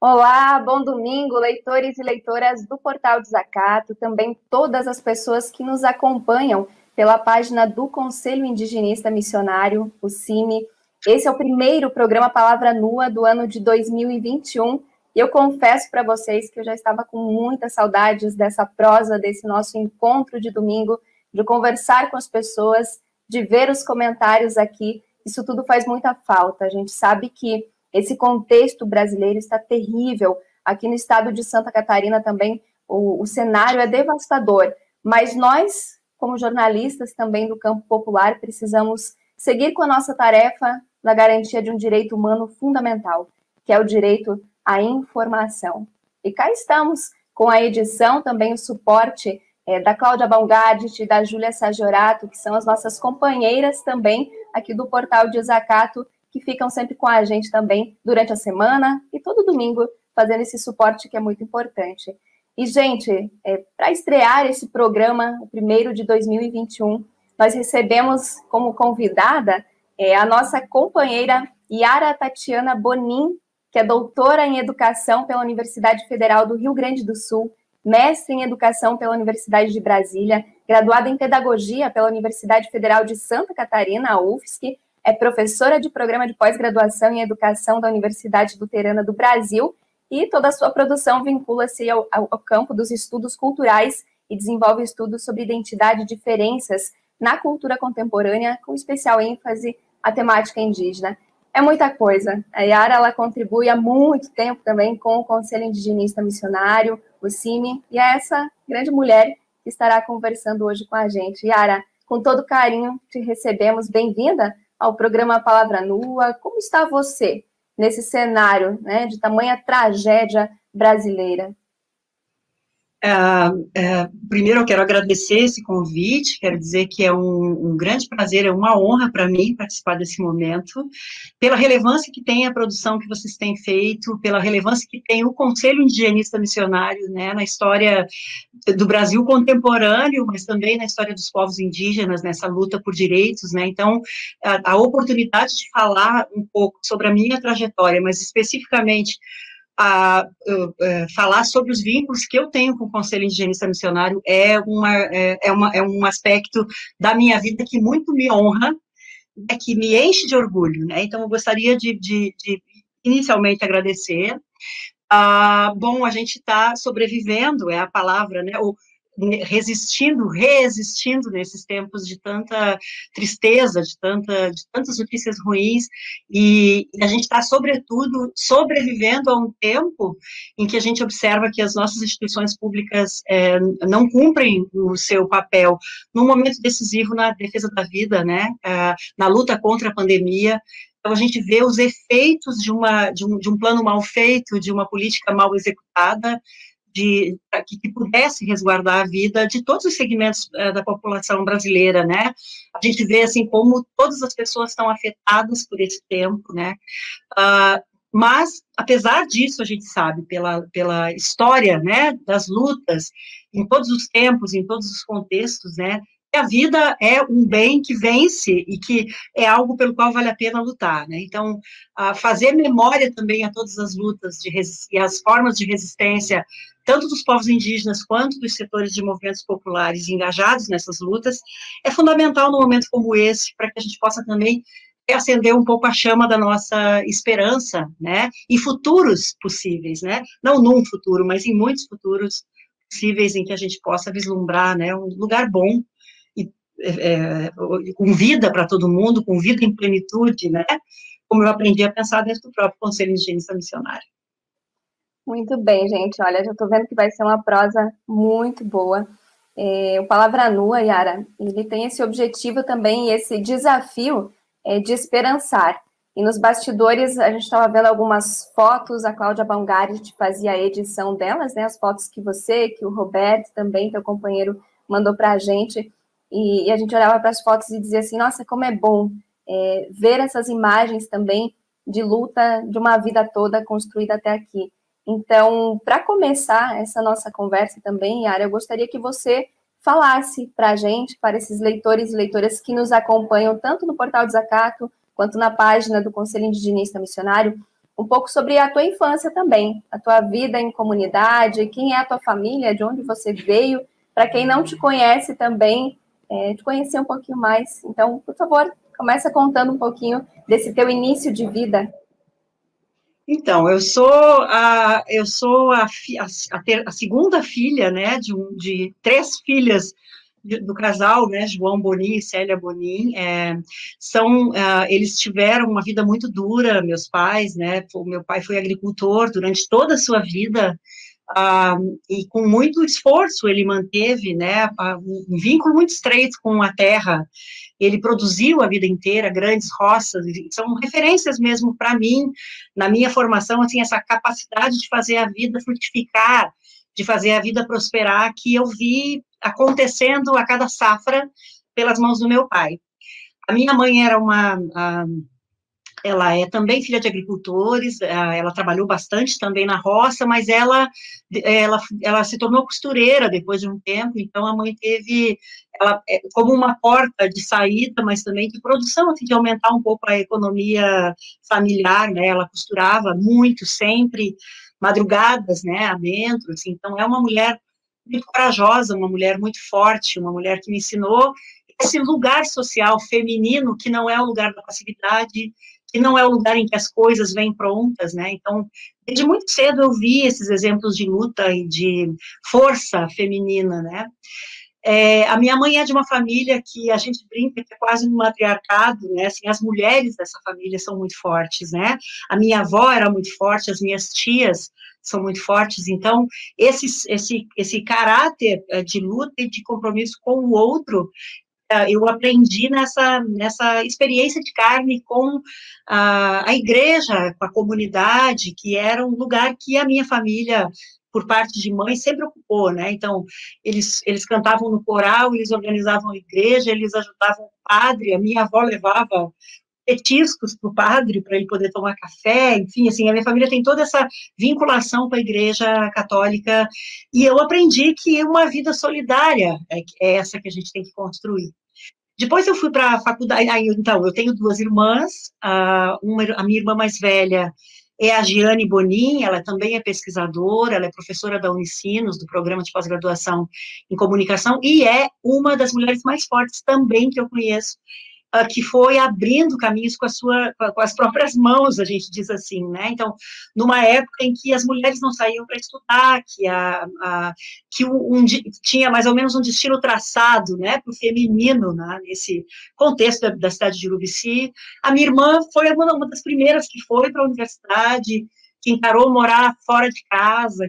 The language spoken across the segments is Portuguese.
Olá, bom domingo, leitores e leitoras do Portal Desacato, também todas as pessoas que nos acompanham pela página do Conselho Indigenista Missionário, o CIMI. Esse é o primeiro programa Palavra Nua do ano de 2021 e eu confesso para vocês que eu já estava com muitas saudades dessa prosa, desse nosso encontro de domingo, de conversar com as pessoas, de ver os comentários aqui. Isso tudo faz muita falta. A gente sabe que esse contexto brasileiro está terrível. Aqui no estado de Santa Catarina também o cenário é devastador. Mas nós, como jornalistas também do campo popular, precisamos seguir com a nossa tarefa na garantia de um direito humano fundamental, que é o direito à informação. E cá estamos com a edição, também o suporte da Cláudia Baumgardt e da Júlia Sajorato, que são as nossas companheiras também aqui do Portal Desacato, que ficam sempre com a gente também durante a semana e todo domingo fazendo esse suporte que é muito importante. E, gente, para estrear esse programa, o primeiro de 2021, nós recebemos como convidada a nossa companheira Yara Tatiana Bonin, que é doutora em Educação pela Universidade Federal do Rio Grande do Sul, mestre em Educação pela Universidade de Brasília, graduada em Pedagogia pela Universidade Federal de Santa Catarina, a UFSC, é professora de programa de pós-graduação em Educação da Universidade Luterana do Brasil e toda a sua produção vincula-se ao campo dos estudos culturais e desenvolve estudos sobre identidade e diferenças na cultura contemporânea, com especial ênfase à temática indígena. É muita coisa. A Yara, ela contribui há muito tempo também com o Conselho Indigenista Missionário, o CIMI, e é essa grande mulher que estará conversando hoje com a gente. Yara, com todo carinho, te recebemos. Bem-vinda ao programa Palavra Nua. Como está você nesse cenário, né, de tamanha tragédia brasileira? Primeiro eu quero agradecer esse convite, quero dizer que é um grande prazer, é uma honra para mim participar desse momento, pela relevância que tem a produção que vocês têm feito, pela relevância que tem o Conselho Indigenista Missionário, né, na história do Brasil contemporâneo, mas também na história dos povos indígenas, nessa luta por direitos, né, então a oportunidade de falar um pouco sobre a minha trajetória, mas especificamente falar sobre os vínculos que eu tenho com o Conselho Indigenista Missionário é um aspecto da minha vida que muito me honra, que me enche de orgulho, né? Então, eu gostaria de inicialmente agradecer. Bom, a gente está sobrevivendo, é a palavra, né? Ou reexistindo nesses tempos de tanta tristeza, de tantas notícias ruins, e a gente está, sobretudo, sobrevivendo a um tempo em que a gente observa que as nossas instituições públicas não cumprem o seu papel num momento decisivo na defesa da vida, né, na luta contra a pandemia. Então, a gente vê os efeitos de um plano mal feito, de uma política mal executada, que pudesse resguardar a vida de todos os segmentos da população brasileira, né? A gente vê, assim, como todas as pessoas estão afetadas por esse tempo, né? Mas, apesar disso, a gente sabe, pela história, né, das lutas, em todos os tempos, em todos os contextos, né, que a vida é um bem que vence e que é algo pelo qual vale a pena lutar, né? Então, fazer memória também a todas as lutas e as formas de resistência, tanto dos povos indígenas quanto dos setores de movimentos populares engajados nessas lutas, é fundamental num momento como esse, para que a gente possa também acender um pouco a chama da nossa esperança, né, e futuros possíveis, né, não num futuro, mas em muitos futuros possíveis em que a gente possa vislumbrar, né, um lugar bom, e, com vida para todo mundo, com vida em plenitude, né, como eu aprendi a pensar dentro do próprio Conselho Indigenista Missionário. Muito bem, gente, olha, já estou vendo que vai ser uma prosa muito boa. O Palavra Nua, Yara, ele tem esse objetivo também, esse desafio de esperançar. E nos bastidores, a gente estava vendo algumas fotos, a Cláudia Baumgardt fazia a edição delas, né, as fotos que você, que o Roberto também, teu companheiro, mandou para a gente, e a gente olhava para as fotos e dizia assim, nossa, como é bom ver essas imagens também de luta de uma vida toda construída até aqui. Então, para começar essa nossa conversa também, Yara, eu gostaria que você falasse para a gente, para esses leitores e leitoras que nos acompanham, tanto no Portal Desacato, quanto na página do Conselho Indigenista Missionário, um pouco sobre a tua infância também, a tua vida em comunidade, quem é a tua família, de onde você veio, para quem não te conhece também, te conhecer um pouquinho mais. Então, por favor, começa contando um pouquinho desse teu início de vida. Então, eu sou a segunda filha, né, de três filhas do casal, né, João Bonin e Célia Bonin. Eles tiveram uma vida muito dura, meus pais, né, o meu pai foi agricultor durante toda a sua vida, e com muito esforço ele manteve, né, um vínculo muito estreito com a terra. Ele produziu a vida inteira grandes roças, são referências mesmo para mim, na minha formação, assim, essa capacidade de fazer a vida frutificar, de fazer a vida prosperar, que eu vi acontecendo a cada safra pelas mãos do meu pai. A minha mãe era ela é também filha de agricultores, ela trabalhou bastante também na roça, mas ela se tornou costureira depois de um tempo, então a mãe teve ela como uma porta de saída, mas também de produção, assim, de aumentar um pouco a economia familiar, né, ela costurava muito, sempre, madrugadas, né, adentro, assim, então é uma mulher muito corajosa, uma mulher muito forte, uma mulher que me ensinou esse lugar social feminino, que não é o lugar da passividade, que não é o lugar em que as coisas vêm prontas, né, então, desde muito cedo eu vi esses exemplos de luta e de força feminina, né. A minha mãe é de uma família que a gente brinca que é quase um matriarcado, né, assim, as mulheres dessa família são muito fortes, né, a minha avó era muito forte, as minhas tias são muito fortes, então, esse caráter de luta e de compromisso com o outro, eu aprendi nessa experiência de carne com a igreja, com a comunidade, que era um lugar que a minha família, por parte de mãe, sempre ocupou, né, então, eles cantavam no coral, eles organizavam a igreja, eles ajudavam o padre, a minha avó levava petiscos para o padre, para ele poder tomar café, enfim, assim, a minha família tem toda essa vinculação com a igreja católica, e eu aprendi que uma vida solidária é essa que a gente tem que construir. Depois eu fui para a faculdade, então, eu tenho duas irmãs, a minha irmã mais velha é a Giane Bonin, ela também é pesquisadora, ela é professora da Unicinos, do programa de pós-graduação em comunicação, e é uma das mulheres mais fortes também que eu conheço, que foi abrindo caminhos com as próprias mãos, a gente diz assim, né, então, numa época em que as mulheres não saíam para estudar, tinha mais ou menos um destino traçado, né, para o feminino, né, nesse contexto da cidade de Urubici, a minha irmã foi uma das primeiras que foi para a universidade, que encarou morar fora de casa,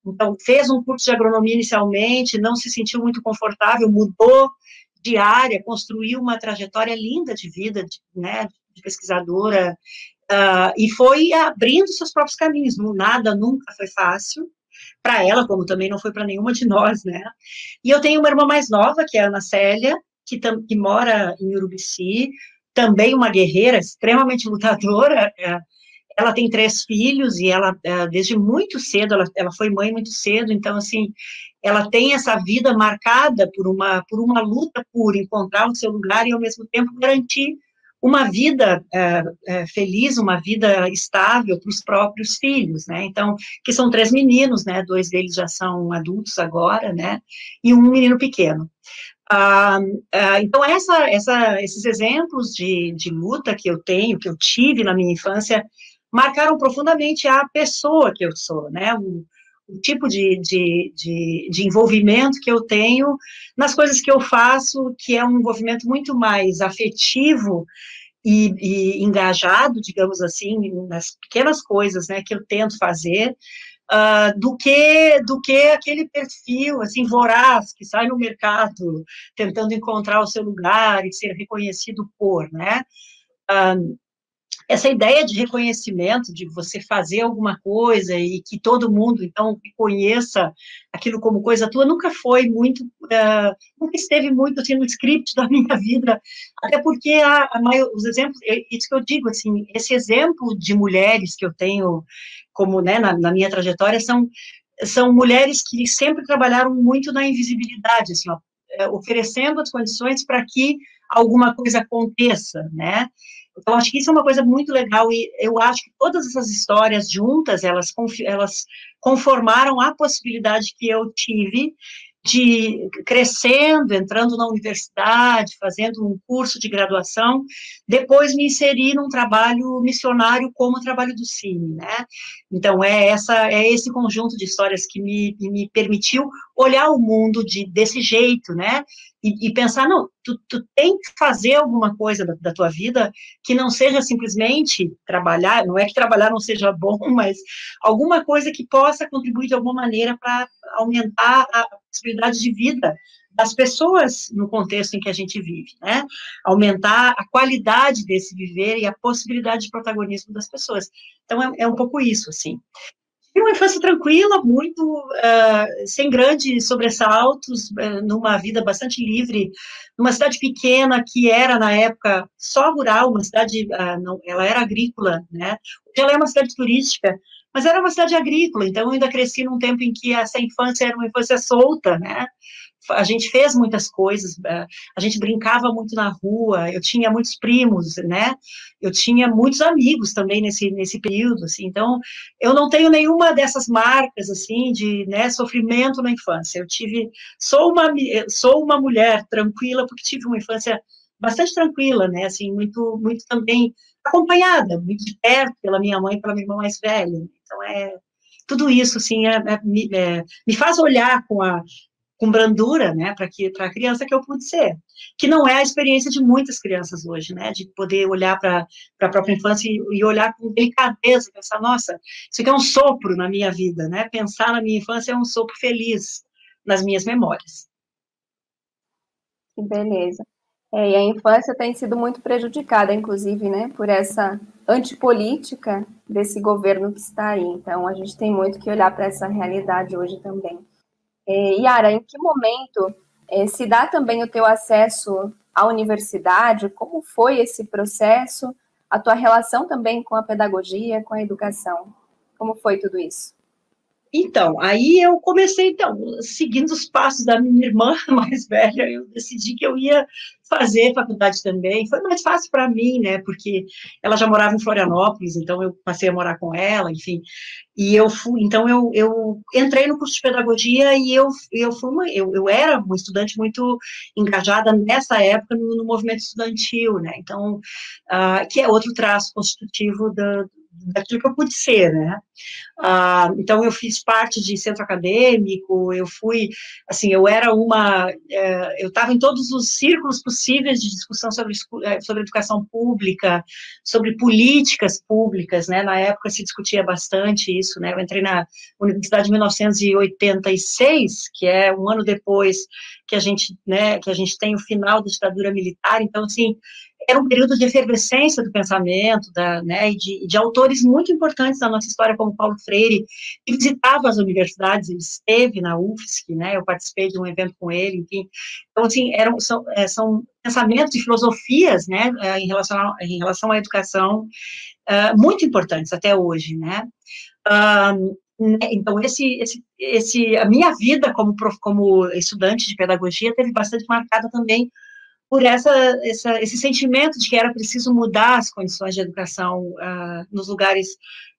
então, fez um curso de agronomia inicialmente, não se sentiu muito confortável, mudou de área, construiu uma trajetória linda de vida, né, de pesquisadora, e foi abrindo seus próprios caminhos. Nada nunca foi fácil para ela, como também não foi para nenhuma de nós, né. E eu tenho uma irmã mais nova, que é a Ana Célia, que mora em Urubici, também uma guerreira, extremamente lutadora. Ela tem 3 filhos, e ela, desde muito cedo, ela foi mãe muito cedo, então, assim, ela tem essa vida marcada por uma luta por encontrar o seu lugar e, ao mesmo tempo, garantir uma vida feliz, uma vida estável para os próprios filhos, né, então, que são 3 meninos, né, 2 deles já são adultos agora, né, e um menino pequeno. Então, esses exemplos de luta que eu tenho, que eu tive na minha infância, marcaram profundamente a pessoa que eu sou, né, o tipo de envolvimento que eu tenho nas coisas que eu faço, que é um envolvimento muito mais afetivo e engajado, digamos assim, nas pequenas coisas, né, que eu tento fazer, do que aquele perfil, assim, voraz, que sai no mercado, tentando encontrar o seu lugar e ser reconhecido por, né, essa ideia de reconhecimento, de você fazer alguma coisa e que todo mundo, então, reconheça aquilo como coisa tua, nunca foi muito, nunca esteve muito, assim, no script da minha vida, até porque os exemplos, isso que eu digo, assim, esse exemplo de mulheres que eu tenho, como, né, na minha trajetória, são mulheres que sempre trabalharam muito na invisibilidade, assim, ó, oferecendo as condições para que alguma coisa aconteça, né, Então, acho que isso é uma coisa muito legal, e eu acho que todas essas histórias juntas, elas conformaram a possibilidade que eu tive de crescendo, entrando na universidade, fazendo um curso de graduação, depois me inserir num trabalho missionário como o trabalho do Cine, né? Então, é esse conjunto de histórias que me permitiu olhar o mundo desse jeito, né? E pensar, não, tu tem que fazer alguma coisa da tua vida que não seja simplesmente trabalhar, não é que trabalhar não seja bom, mas alguma coisa que possa contribuir de alguma maneira para aumentar a possibilidade de vida das pessoas no contexto em que a gente vive, né? Aumentar a qualidade desse viver e a possibilidade de protagonismo das pessoas. Então, é um pouco isso, assim. E uma infância tranquila, muito sem grandes sobressaltos, numa vida bastante livre, numa cidade pequena que era, na época, só rural, uma cidade, não, ela era agrícola, né? Hoje ela é uma cidade turística, mas era uma cidade agrícola, então eu ainda cresci num tempo em que essa infância era uma infância solta, né? A gente fez muitas coisas, a gente brincava muito na rua, eu tinha muitos primos, né, eu tinha muitos amigos também nesse período, assim, então, eu não tenho nenhuma dessas marcas, assim, de, né, sofrimento na infância, sou uma mulher tranquila, porque tive uma infância bastante tranquila, né, assim, muito, muito também acompanhada, muito de perto pela minha mãe e pela minha irmã mais velha, então, tudo isso, assim, me faz olhar com brandura, né, para a criança que eu pude ser, que não é a experiência de muitas crianças hoje, né, de poder olhar para a própria infância e olhar com delicadeza, pensar, nossa, isso aqui é um sopro na minha vida, né, pensar na minha infância é um sopro feliz nas minhas memórias. Que beleza. E a infância tem sido muito prejudicada, inclusive, né, por essa antipolítica desse governo que está aí. Então, a gente tem muito que olhar para essa realidade hoje também. Yara, em que momento se dá também o teu acesso à universidade? Como foi esse processo? A tua relação também com a pedagogia, com a educação? Como foi tudo isso? Então, aí eu comecei, então, seguindo os passos da minha irmã mais velha, eu decidi que eu ia fazer faculdade também. Foi mais fácil para mim, né, porque ela já morava em Florianópolis, então eu passei a morar com ela, enfim. E então eu entrei no curso de pedagogia e eu era uma estudante muito engajada nessa época no movimento estudantil, né, então, que é outro traço constitutivo daquilo que eu pude ser, né. Então, eu fiz parte de centro acadêmico, eu era eu estava em todos os círculos possíveis de discussão sobre educação pública, sobre políticas públicas, né, na época se discutia bastante isso, né, eu entrei na Universidade em 1986, que é um ano depois que a gente tem o final da ditadura militar, então, assim, era um período de efervescência do pensamento, né, e de autores muito importantes da nossa história, como Paulo Freire, que visitava as universidades, ele esteve na UFSC, né, eu participei de um evento com ele, enfim. Então, assim, são pensamentos e filosofias, né, em relação à educação, muito importantes até hoje, né. Então, a minha vida como estudante de pedagogia teve bastante marcada também por esse sentimento de que era preciso mudar as condições de educação nos lugares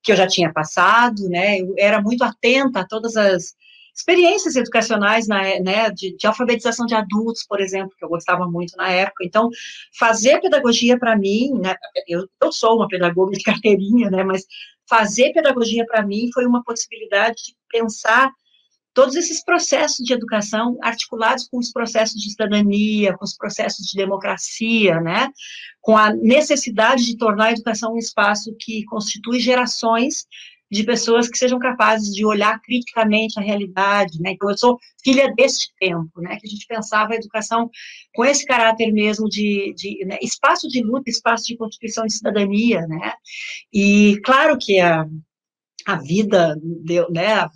que eu já tinha passado, né, eu era muito atenta a todas as experiências educacionais, né, de alfabetização de adultos, por exemplo, que eu gostava muito na época, então, fazer pedagogia para mim, né, eu sou uma pedagoga de carteirinha, né, mas fazer pedagogia para mim foi uma possibilidade de pensar todos esses processos de educação articulados com os processos de cidadania, com os processos de democracia, né, com a necessidade de tornar a educação um espaço que constitui gerações de pessoas que sejam capazes de olhar criticamente a realidade, né, então eu sou filha deste tempo, né, que a gente pensava a educação com esse caráter mesmo né, espaço de luta, espaço de constituição de cidadania, né, e claro que a vida, né,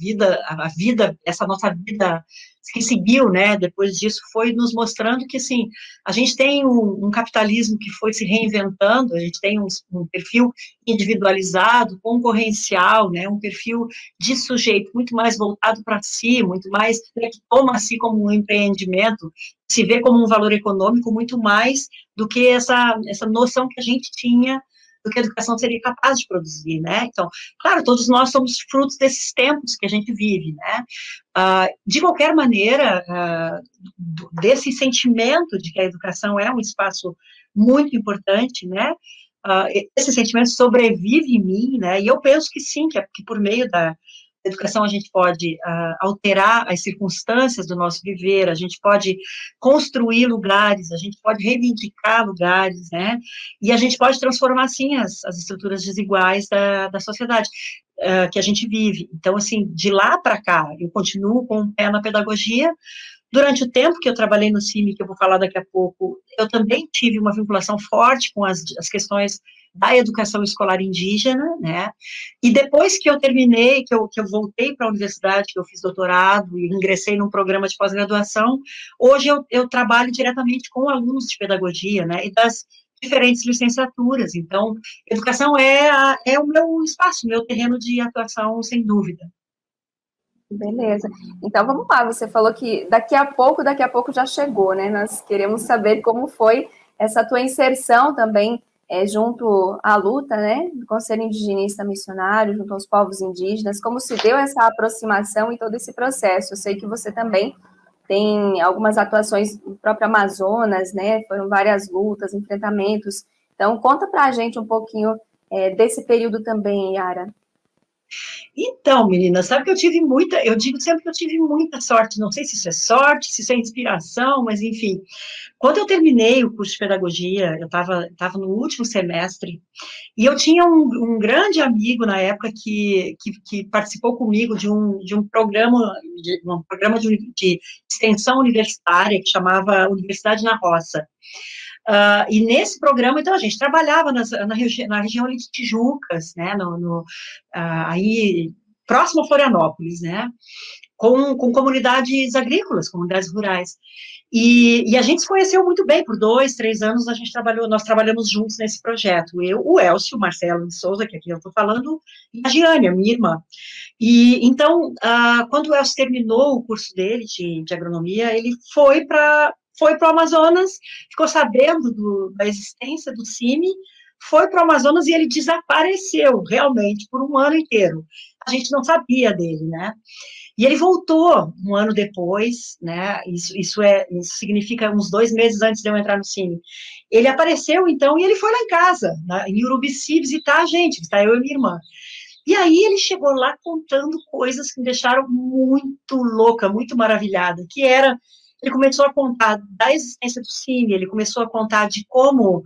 essa nossa vida que seguiu, né, depois disso, foi nos mostrando que, assim, a gente tem um capitalismo que foi se reinventando, a gente tem um perfil individualizado, concorrencial, né, um perfil de sujeito muito mais voltado para si, muito mais, né, que toma a si como um empreendimento, se vê como um valor econômico muito mais do que essa noção que a gente tinha do que a educação seria capaz de produzir, né? Então, claro, todos nós somos frutos desses tempos que a gente vive, né? De qualquer maneira, desse sentimento de que a educação é um espaço muito importante, né? Esse sentimento sobrevive em mim, né? E eu penso que sim, que por meio da educação a gente pode alterar as circunstâncias do nosso viver, a gente pode construir lugares, a gente pode reivindicar lugares, né? E a gente pode transformar, sim, as estruturas desiguais da sociedade que a gente vive. Então, assim, de lá para cá, eu continuo com o pé na pedagogia. Durante o tempo que eu trabalhei no CIMI, que eu vou falar daqui a pouco, eu também tive uma vinculação forte com as questões da educação escolar indígena, né, e depois que eu terminei, que eu voltei para a universidade, que eu fiz doutorado e ingressei num programa de pós-graduação, hoje eu trabalho diretamente com alunos de pedagogia, né, e das diferentes licenciaturas, então, educação é o meu espaço, o meu terreno de atuação, sem dúvida. Beleza. Então vamos lá, você falou que daqui a pouco já chegou, né? Nós queremos saber como foi essa tua inserção também junto à luta, né? Do Conselho Indigenista Missionário, junto aos povos indígenas, como se deu essa aproximação e todo esse processo. Eu sei que você também tem algumas atuações no próprio Amazonas, né? Foram várias lutas, enfrentamentos. Então conta pra gente um pouquinho desse período também, Yara. Então, menina, sabe que eu digo sempre que eu tive muita sorte, não sei se isso é sorte, se isso é inspiração, mas enfim, quando eu terminei o curso de pedagogia, eu estava no último semestre, e eu tinha um grande amigo na época que participou comigo de um programa, de extensão universitária que chamava Universidade na Roça. E nesse programa, então, a gente trabalhava na região ali de Tijucas, né, aí, próximo a Florianópolis, né, com comunidades agrícolas, comunidades rurais. E a gente se conheceu muito bem, por 2, 3 anos nós trabalhamos juntos nesse projeto, eu, o Elcio, o Marcelo de Souza, que aqui eu estou falando, e a Giane, a minha irmã. E então, quando o Elcio terminou o curso dele de agronomia, ele foi para o Amazonas, ficou sabendo da existência do CIMI, foi para o Amazonas e ele desapareceu, realmente, por um ano inteiro. A gente não sabia dele, né? E ele voltou um ano depois, né? Isso significa uns 2 meses antes de eu entrar no CIMI. Ele apareceu, então, e ele foi lá em casa, em Urubici, visitar a gente, visitar eu e minha irmã. E aí ele chegou lá contando coisas que me deixaram muito louca, muito maravilhada, ele começou a contar da existência do CIMI, ele começou a contar de como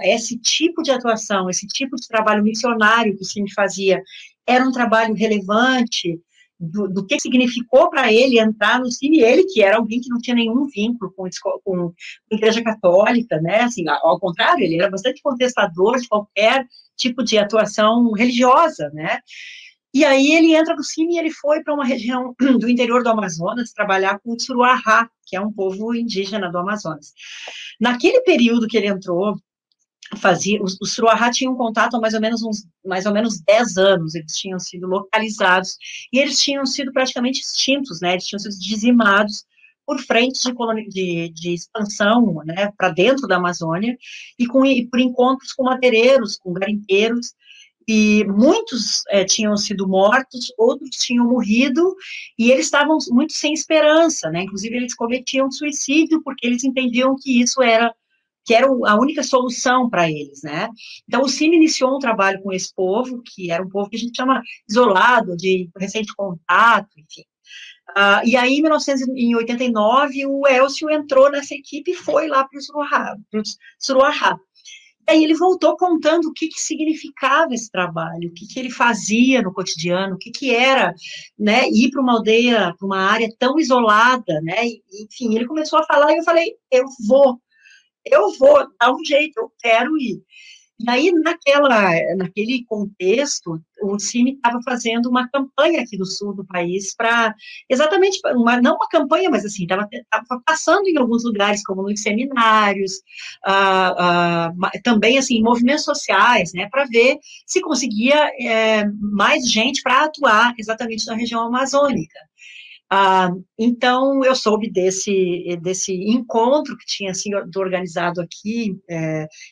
esse tipo de atuação, esse tipo de trabalho missionário que o CIMI fazia, era um trabalho relevante, do que significou para ele entrar no CIMI, ele que era alguém que não tinha nenhum vínculo com a Igreja Católica, né, assim, ao contrário, ele era bastante contestador de qualquer tipo de atuação religiosa, né, e aí ele entra no CIMI e ele foi para uma região do interior do Amazonas trabalhar com o Tsuruahá, que é um povo indígena do Amazonas. Naquele período que ele entrou, os Tsuruahá tinham contato há mais ou menos 10 anos, eles tinham sido localizados, e eles tinham sido praticamente extintos, né, eles tinham sido dizimados por frentes de expansão, né, para dentro da Amazônia, e por encontros com madeireiros, com garimpeiros, e muitos tinham sido mortos, outros tinham morrido, e eles estavam muito sem esperança, né, inclusive eles cometiam suicídio, porque eles entendiam que isso era a única solução para eles, né? Então, o CIMI iniciou um trabalho com esse povo, que era um povo que a gente chama isolado, de recente contato, enfim. E aí, em 1989, o Elcio entrou nessa equipe e foi lá para o Suruahá. E aí ele voltou contando o que significava esse trabalho, o que ele fazia no cotidiano, o que era, né, ir para uma aldeia, para uma área tão isolada, né? Enfim, ele começou a falar e eu falei, eu vou dar um jeito, eu quero ir. E aí, naquele contexto, o CIMI estava fazendo uma campanha aqui no sul do país para, exatamente, não uma campanha, mas assim, estava passando em alguns lugares, como nos seminários, também, assim, em movimentos sociais, né, para ver se conseguia mais gente para atuar exatamente na região amazônica. Então, eu soube desse encontro que tinha sido organizado aqui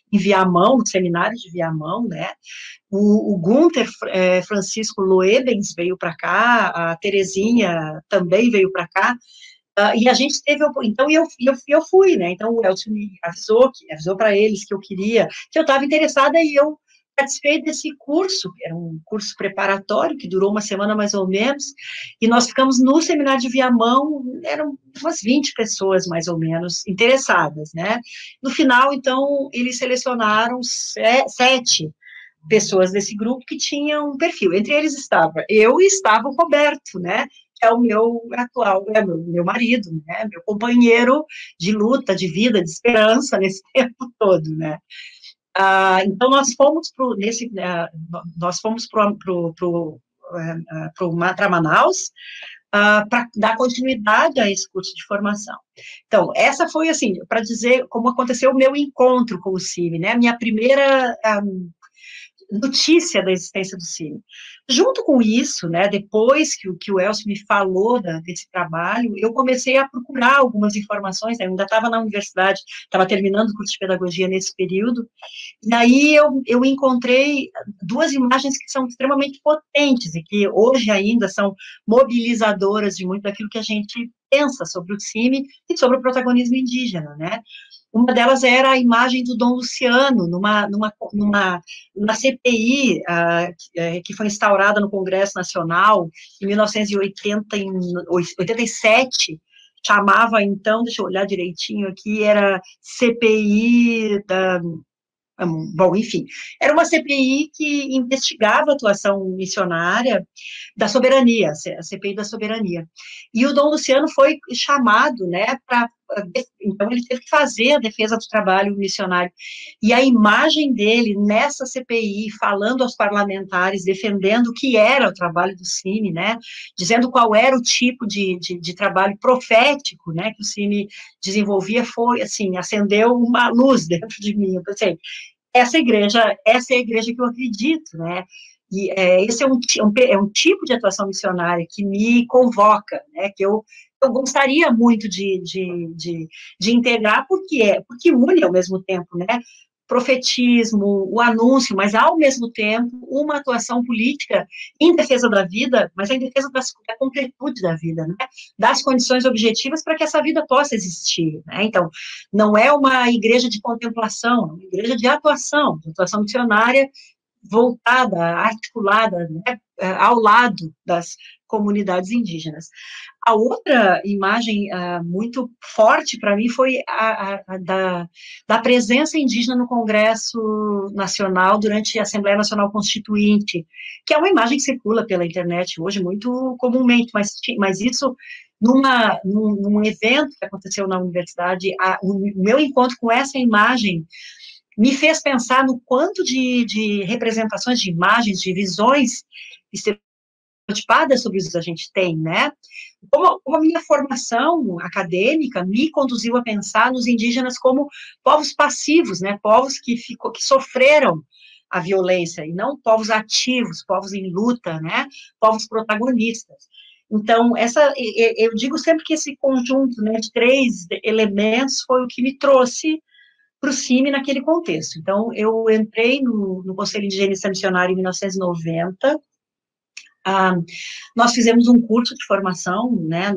em Viamão, no seminário de Viamão, né? O Gunther Francisco Loebens veio para cá, a Terezinha também veio para cá, e a gente teve, então eu fui, né? Então o Elcio me avisou para eles que eu estava interessada, e eu participei desse curso, que era um curso preparatório, que durou uma semana mais ou menos, e nós ficamos no seminário de Viamão, eram umas 20 pessoas, mais ou menos, interessadas, né? No final, então, eles selecionaram 7 pessoas desse grupo que tinham um perfil. Entre eles estava o Roberto, né? Que é o meu atual, meu marido, né? Meu companheiro de luta, de vida, de esperança nesse tempo todo, né? Então, nós fomos para Manaus para dar continuidade a esse curso de formação. Então, essa foi, assim, para dizer como aconteceu o meu encontro com o CIMI, né? A minha primeira notícia da existência do CIMI. Junto com isso, né, depois que o Elcio me falou desse trabalho, eu comecei a procurar algumas informações, né, eu ainda estava na universidade, estava terminando o curso de pedagogia nesse período, e aí eu encontrei 2 imagens que são extremamente potentes, e que hoje ainda são mobilizadoras de muito daquilo que a gente pensa sobre o CIMI e sobre o protagonismo indígena, né? Uma delas era a imagem do Dom Luciano, numa CPI que foi instaurada no Congresso Nacional em 1987, chamava, então, deixa eu olhar direitinho aqui, era CPI da... Bom, enfim, era uma CPI que investigava a atuação missionária da soberania, a CPI da soberania. E o Dom Luciano foi chamado, né, então ele teve que fazer a defesa do trabalho missionário. E a imagem dele nessa CPI, falando aos parlamentares, defendendo o que era o trabalho do CIMI, né, dizendo qual era o tipo de trabalho profético, né, que o CIMI desenvolvia, foi, assim, acendeu uma luz dentro de mim. Eu pensei, essa é a igreja que eu acredito, né? E esse é um tipo de atuação missionária que me convoca, né? Que eu gostaria muito de integrar, porque une ao mesmo tempo, né? Profetismo, o anúncio, mas ao mesmo tempo uma atuação política em defesa da vida, mas em defesa da concretude da vida, né? Das condições objetivas para que essa vida possa existir, né? Então, não é uma igreja de contemplação, é uma igreja de atuação missionária voltada, articulada, né, ao lado das comunidades indígenas. A outra imagem muito forte para mim foi da presença indígena no Congresso Nacional durante a Assembleia Nacional Constituinte, que é uma imagem que circula pela internet hoje muito comumente, mas isso num evento que aconteceu na universidade, o meu encontro com essa imagem me fez pensar no quanto de representações, de imagens, de visões estereotipadas sobre isso a gente tem, né? Como a minha formação acadêmica me conduziu a pensar nos indígenas como povos passivos, né? Povos que sofreram a violência, e não povos ativos, povos em luta, né? Povos protagonistas. Então, eu digo sempre que esse conjunto, né, de 3 elementos foi o que me trouxe para o CIMI naquele contexto. Então, eu entrei no Conselho Indigenista Missionário em 1990, nós fizemos um curso de formação, né,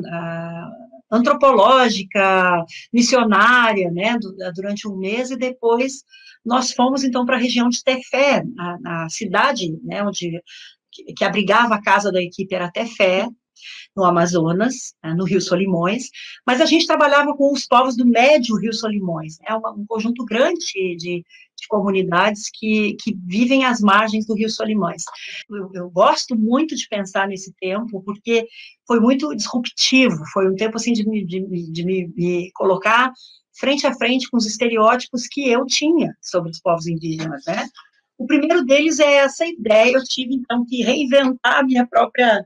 antropológica, missionária, né, durante um mês, e depois nós fomos, então, para a região de Tefé, a cidade, né, que abrigava a casa da equipe era Tefé, no Amazonas, no Rio Solimões, mas a gente trabalhava com os povos do Médio Rio Solimões, um conjunto grande de comunidades que vivem às margens do Rio Solimões. Eu gosto muito de pensar nesse tempo, porque foi muito disruptivo, foi um tempo assim de me colocar frente a frente com os estereótipos que eu tinha sobre os povos indígenas, né? O primeiro deles é essa ideia, eu tive, então, que reinventar a minha própria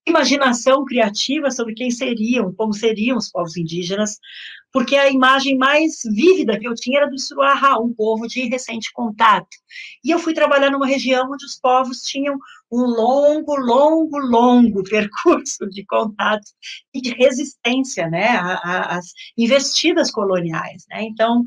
imaginação criativa sobre quem seriam, como seriam os povos indígenas, porque a imagem mais vívida que eu tinha era do Suruahá, um povo de recente contato. E eu fui trabalhar numa região onde os povos tinham um longo percurso de contato e de resistência, né, às investidas coloniais, né. Então,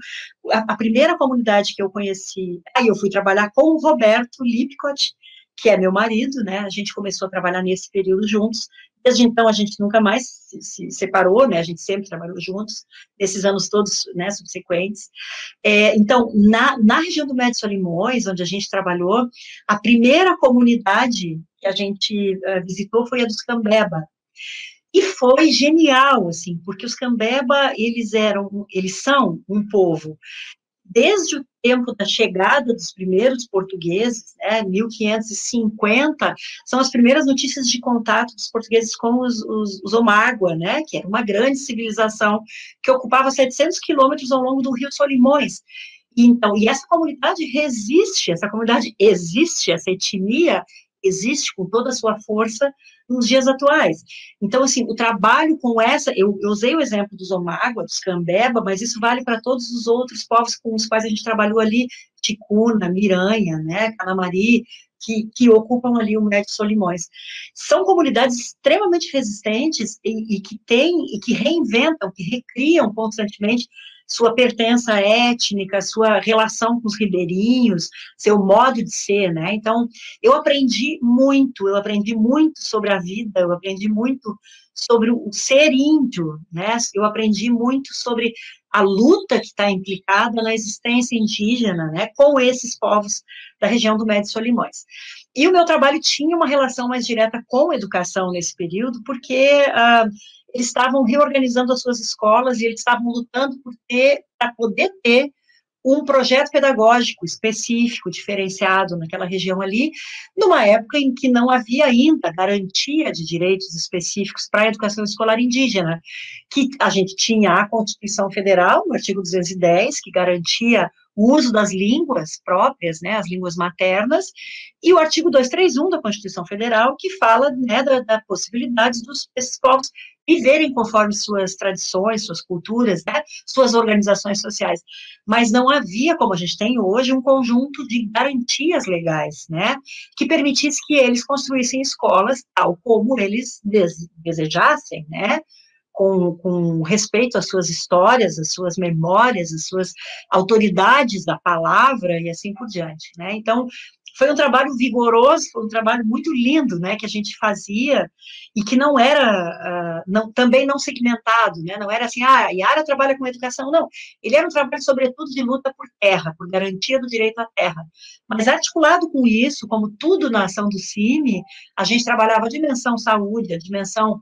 a primeira comunidade que eu conheci, aí eu fui trabalhar com o Roberto Lipcott, que é meu marido, né, a gente começou a trabalhar nesse período juntos, desde então a gente nunca mais se separou, né, a gente sempre trabalhou juntos, nesses anos todos, né, subsequentes. Então, na região do Médio Solimões, onde a gente trabalhou, a primeira comunidade que a gente visitou foi a dos Cambeba, e foi genial, assim, porque os Cambeba, eles são um povo desde o tempo da chegada dos primeiros portugueses, né, 1550, são as primeiras notícias de contato dos portugueses com os Omágua, né, que era uma grande civilização que ocupava 700 quilômetros ao longo do Rio Solimões. Então, e essa comunidade resiste, essa comunidade existe, essa etnia existe com toda a sua força nos dias atuais. Então, assim, o trabalho com eu usei o exemplo dos Omágua, dos Cambeba, mas isso vale para todos os outros povos com os quais a gente trabalhou ali, Ticuna, Miranha, né, Canamari, que ocupam ali o Médio Solimões. São comunidades extremamente resistentes e que reinventam, que recriam constantemente sua pertença étnica, sua relação com os ribeirinhos, seu modo de ser, né? Então, eu aprendi muito sobre a vida, eu aprendi muito sobre o ser índio, né? Eu aprendi muito sobre a luta que está implicada na existência indígena, né, com esses povos da região do Médio Solimões. E o meu trabalho tinha uma relação mais direta com a educação nesse período, porque eles estavam reorganizando as suas escolas e eles estavam lutando para poder ter um projeto pedagógico específico, diferenciado naquela região ali, numa época em que não havia ainda garantia de direitos específicos para a educação escolar indígena, que a gente tinha a Constituição Federal, no artigo 210, que garantia o uso das línguas próprias, né, as línguas maternas, e o artigo 231 da Constituição Federal, que fala, né, da possibilidade desses povos viverem conforme suas tradições, suas culturas, né, suas organizações sociais. Mas não havia, como a gente tem hoje, um conjunto de garantias legais, né, que permitisse que eles construíssem escolas tal como eles desejassem, né, com respeito às suas histórias, às suas memórias, às suas autoridades da palavra e assim por diante, né. Então, foi um trabalho vigoroso, foi um trabalho muito lindo, né, que a gente fazia, e que não era, também não segmentado, né, não era assim, a Yara trabalha com educação, não, ele era um trabalho, sobretudo, de luta por terra, por garantia do direito à terra, mas articulado com isso, como tudo na ação do CIMI, a gente trabalhava a dimensão saúde, a dimensão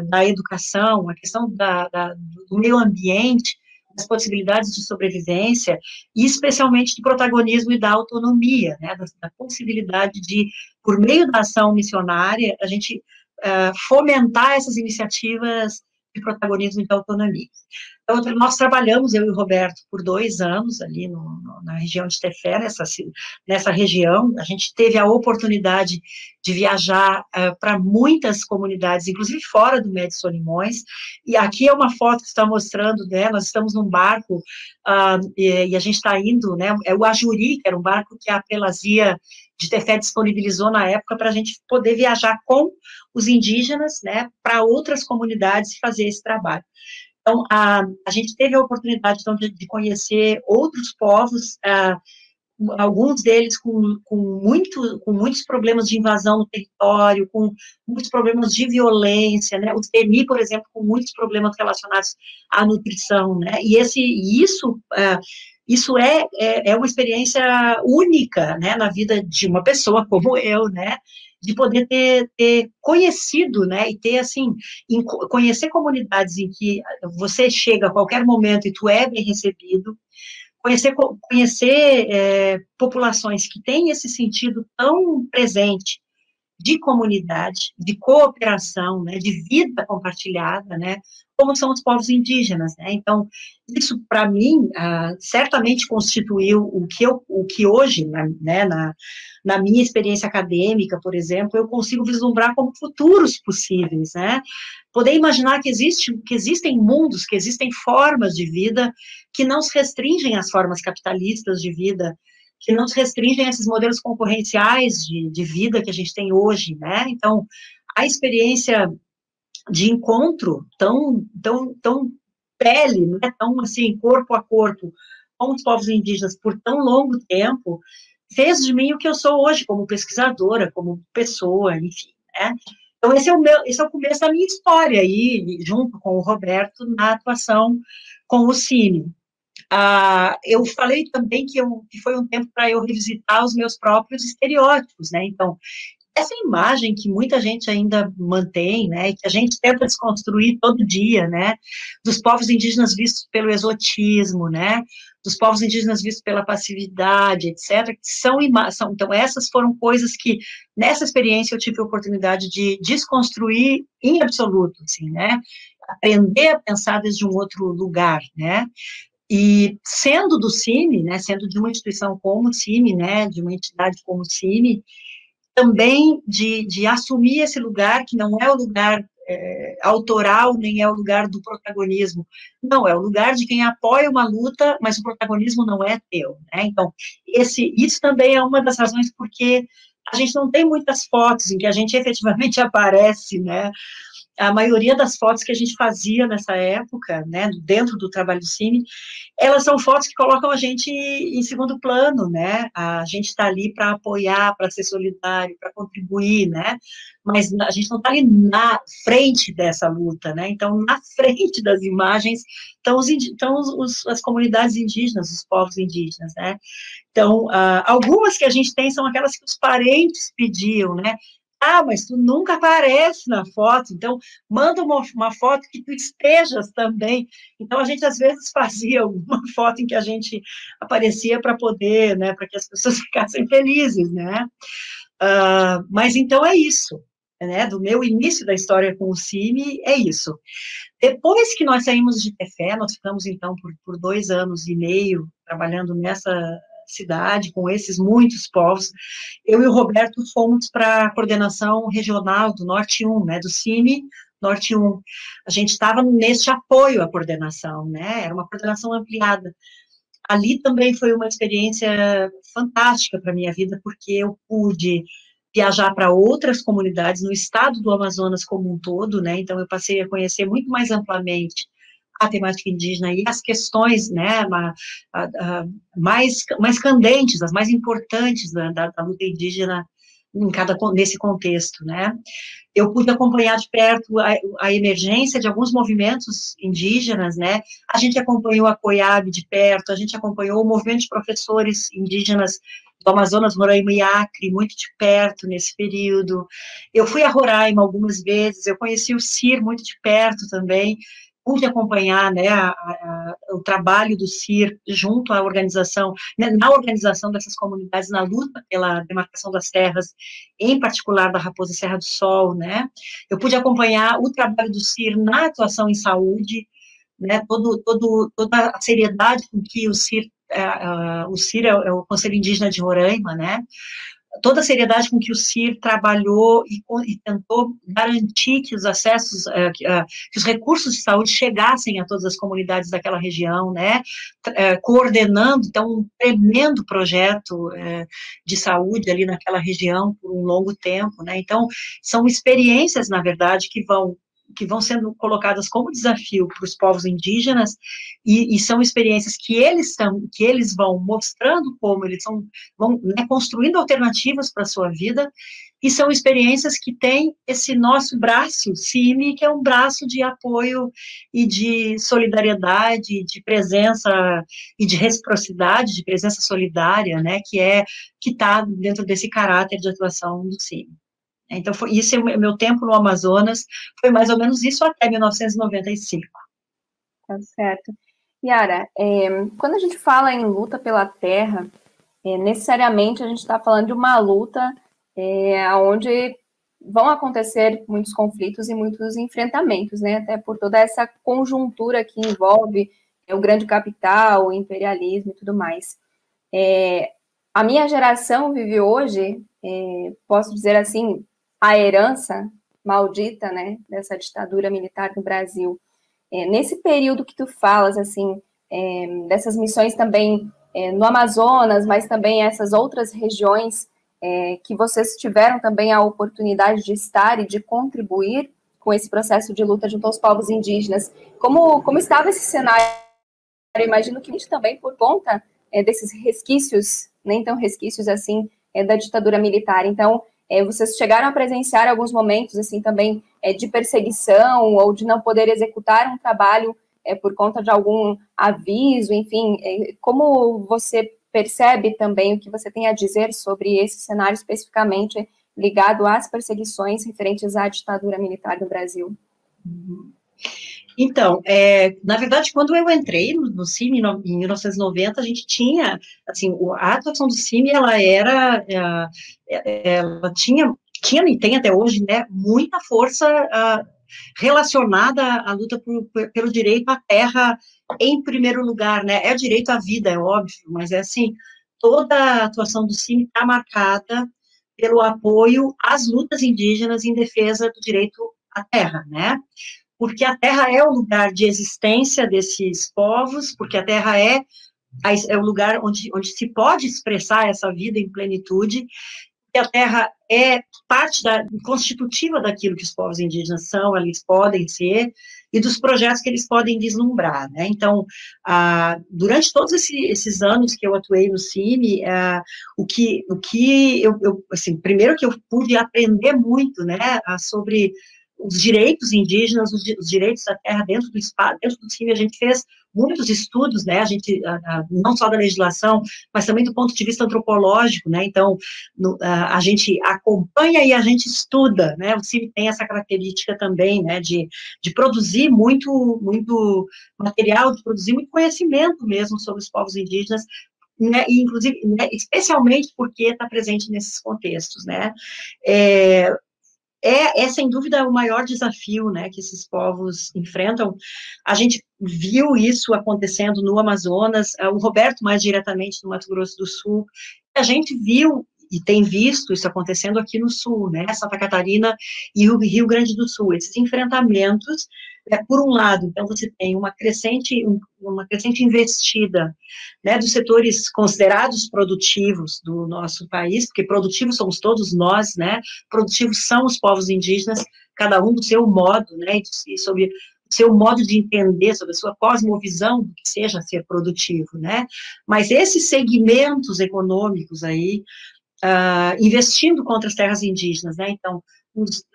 da educação, a questão do meio ambiente, das possibilidades de sobrevivência, e especialmente do protagonismo e da autonomia, né, da possibilidade de, por meio da ação missionária, a gente fomentar essas iniciativas de protagonismo e de autonomia. Então, nós trabalhamos, eu e o Roberto, por 2 anos ali na região de Tefé, nessa região. A gente teve a oportunidade de viajar para muitas comunidades, inclusive fora do Médio Solimões, e aqui é uma foto que está mostrando, né, nós estamos num barco, e a gente está indo, né, é o Ajuri, que era um barco que a Pelazia de Tefé disponibilizou na época para a gente poder viajar com os indígenas, né, para outras comunidades e fazer esse trabalho. Então, a gente teve a oportunidade, então, de conhecer outros povos, alguns deles com muitos problemas de invasão no território, com muitos problemas de violência, né, o Temi, por exemplo, com muitos problemas relacionados à nutrição, né, e isso é uma experiência única, né, na vida de uma pessoa como eu, né, de poder ter conhecido, né, e ter, assim, conhecer comunidades em que você chega a qualquer momento e tu é bem recebido, conhecer populações que têm esse sentido tão presente de comunidade, de cooperação, né, de vida compartilhada, né, como são os povos indígenas, né, então, isso, para mim, certamente constituiu o que hoje, né, na minha experiência acadêmica, por exemplo, eu consigo vislumbrar como futuros possíveis, né, poder imaginar que existem mundos, que existem formas de vida que não se restringem às formas capitalistas de vida, que não se restringem a esses modelos concorrenciais de vida que a gente tem hoje, né? Então, a experiência de encontro tão pele, né? Tão assim, corpo a corpo, com os povos indígenas por tão longo tempo, fez de mim o que eu sou hoje, como pesquisadora, como pessoa, enfim, né? Então, esse é o começo da minha história aí, junto com o Roberto, na atuação com o Cine. Eu falei também que foi um tempo para eu revisitar os meus próprios estereótipos, né? Então, essa imagem que muita gente ainda mantém, né, e que a gente tenta desconstruir todo dia, né, dos povos indígenas vistos pelo exotismo, né, dos povos indígenas vistos pela passividade, etc., então, essas foram coisas que, nessa experiência, eu tive a oportunidade de desconstruir em absoluto, assim, né, aprender a pensar desde um outro lugar, né, e sendo do CIMI, né, sendo de uma instituição como o CIMI, né, de uma entidade como o CIMI, também de assumir esse lugar, que não é o lugar autoral, nem é o lugar do protagonismo, não, é o lugar de quem apoia uma luta, mas o protagonismo não é teu, né, então, isso também é uma das razões porque a gente não tem muitas fotos em que a gente efetivamente aparece, né, a maioria das fotos que a gente fazia nessa época, né, dentro do trabalho do Cine, elas são fotos que colocam a gente em segundo plano, né, a gente está ali para apoiar, para ser solidário, para contribuir, né, mas a gente não está ali na frente dessa luta, né, então, na frente das imagens estão as comunidades indígenas, os povos indígenas, né, então, algumas que a gente tem são aquelas que os parentes pediam, né, mas tu nunca aparece na foto, então manda uma foto que tu estejas também. Então, a gente, às vezes, fazia uma foto em que a gente aparecia para poder, né, para que as pessoas ficassem felizes, né? Mas, então, é isso, né? Do meu início da história com o Cine, é isso. Depois que nós saímos de Tefé, nós ficamos, então, por 2 anos e meio trabalhando nessa cidade, com esses muitos povos, eu e o Roberto fomos para a coordenação regional do Norte 1, né, do Cine Norte 1. A gente estava neste apoio à coordenação, né, era uma coordenação ampliada. Ali também foi uma experiência fantástica para a minha vida, porque eu pude viajar para outras comunidades no estado do Amazonas como um todo, né, então eu passei a conhecer muito mais amplamente a temática indígena e as questões, né, mais candentes, as mais importantes da luta indígena nesse contexto, né. Eu pude acompanhar de perto a emergência de alguns movimentos indígenas, né, a gente acompanhou a COIAB de perto, a gente acompanhou o movimento de professores indígenas do Amazonas, Roraima e Acre, muito de perto nesse período. Eu fui a Roraima algumas vezes, eu conheci o CIR muito de perto também, pude acompanhar, né, o trabalho do CIR junto à organização, né, na organização dessas comunidades, na luta pela demarcação das terras, em particular da Raposa Serra do Sol, né, eu pude acompanhar o trabalho do CIR na atuação em saúde, né, toda a seriedade com que o CIR é o Conselho Indígena de Roraima, né, toda a seriedade com que o CIR trabalhou e tentou garantir que os acessos, que os recursos de saúde chegassem a todas as comunidades daquela região, né, coordenando, então, um tremendo projeto de saúde ali naquela região por um longo tempo, né, então, são experiências, na verdade, que vão sendo colocadas como desafio para os povos indígenas, e são experiências que eles vão mostrando como eles vão, né, construindo alternativas para a sua vida, e são experiências que têm esse nosso braço, CIMI, que é um braço de apoio e de solidariedade, de presença e de reciprocidade, de presença solidária, né, que está dentro desse caráter de atuação do CIMI. Então, isso é o meu tempo no Amazonas, foi mais ou menos isso até 1995. Tá certo. Yara, quando a gente fala em luta pela terra, necessariamente a gente está falando de uma luta onde vão acontecer muitos conflitos e muitos enfrentamentos, né? Até por toda essa conjuntura que envolve o grande capital, o imperialismo e tudo mais. A minha geração vive hoje, posso dizer assim, a herança maldita, né, dessa ditadura militar no Brasil. Nesse período que tu falas, assim, dessas missões também no Amazonas, mas também essas outras regiões que vocês tiveram também a oportunidade de estar e de contribuir com esse processo de luta junto aos povos indígenas. Como estava esse cenário? Eu imagino que também por conta desses resquícios, nem tão resquícios assim, da ditadura militar. Então, vocês chegaram a presenciar alguns momentos, assim, também de perseguição ou de não poder executar um trabalho por conta de algum aviso, enfim. Como você percebe também o que você tem a dizer sobre esse cenário especificamente ligado às perseguições referentes à ditadura militar no Brasil? Então, na verdade, quando eu entrei no CIMI em 1990, a gente tinha, assim, a atuação do CIMI, ela tinha e tem até hoje, né, muita força relacionada à luta pelo direito à terra em primeiro lugar, né, é o direito à vida, é óbvio, mas é assim, toda a atuação do CIMI está marcada pelo apoio às lutas indígenas em defesa do direito à terra, né, porque a terra é o lugar de existência desses povos, porque a terra é o lugar onde se pode expressar essa vida em plenitude, e a terra é parte constitutiva daquilo que os povos indígenas são, eles podem ser, e dos projetos que eles podem vislumbrar, né? Então, durante todos esses anos que eu atuei no CIMI, o que assim, primeiro que eu pude aprender muito, né, sobre os direitos indígenas, os direitos da terra dentro do espaço, dentro do CIMI, a gente fez muitos estudos, né, a gente, não só da legislação, mas também do ponto de vista antropológico, né, então, a gente acompanha e a gente estuda, né, o CIMI tem essa característica também, né, de produzir muito material, de produzir muito conhecimento mesmo sobre os povos indígenas, né, e inclusive, né, especialmente porque está presente nesses contextos, né, sem dúvida, o maior desafio, né, que esses povos enfrentam. A gente viu isso acontecendo no Amazonas, o Roberto mais diretamente no Mato Grosso do Sul, a gente viu e tem visto isso acontecendo aqui no Sul, né, Santa Catarina e o Rio Grande do Sul, esses enfrentamentos, por um lado, então você tem uma crescente investida, né, dos setores considerados produtivos do nosso país, porque produtivos somos todos nós, né, produtivos são os povos indígenas, cada um do seu modo, né, e sobre o seu modo de entender, sobre a sua cosmovisão do que seja ser produtivo, né, mas esses segmentos econômicos aí, investindo contra as terras indígenas, né, então,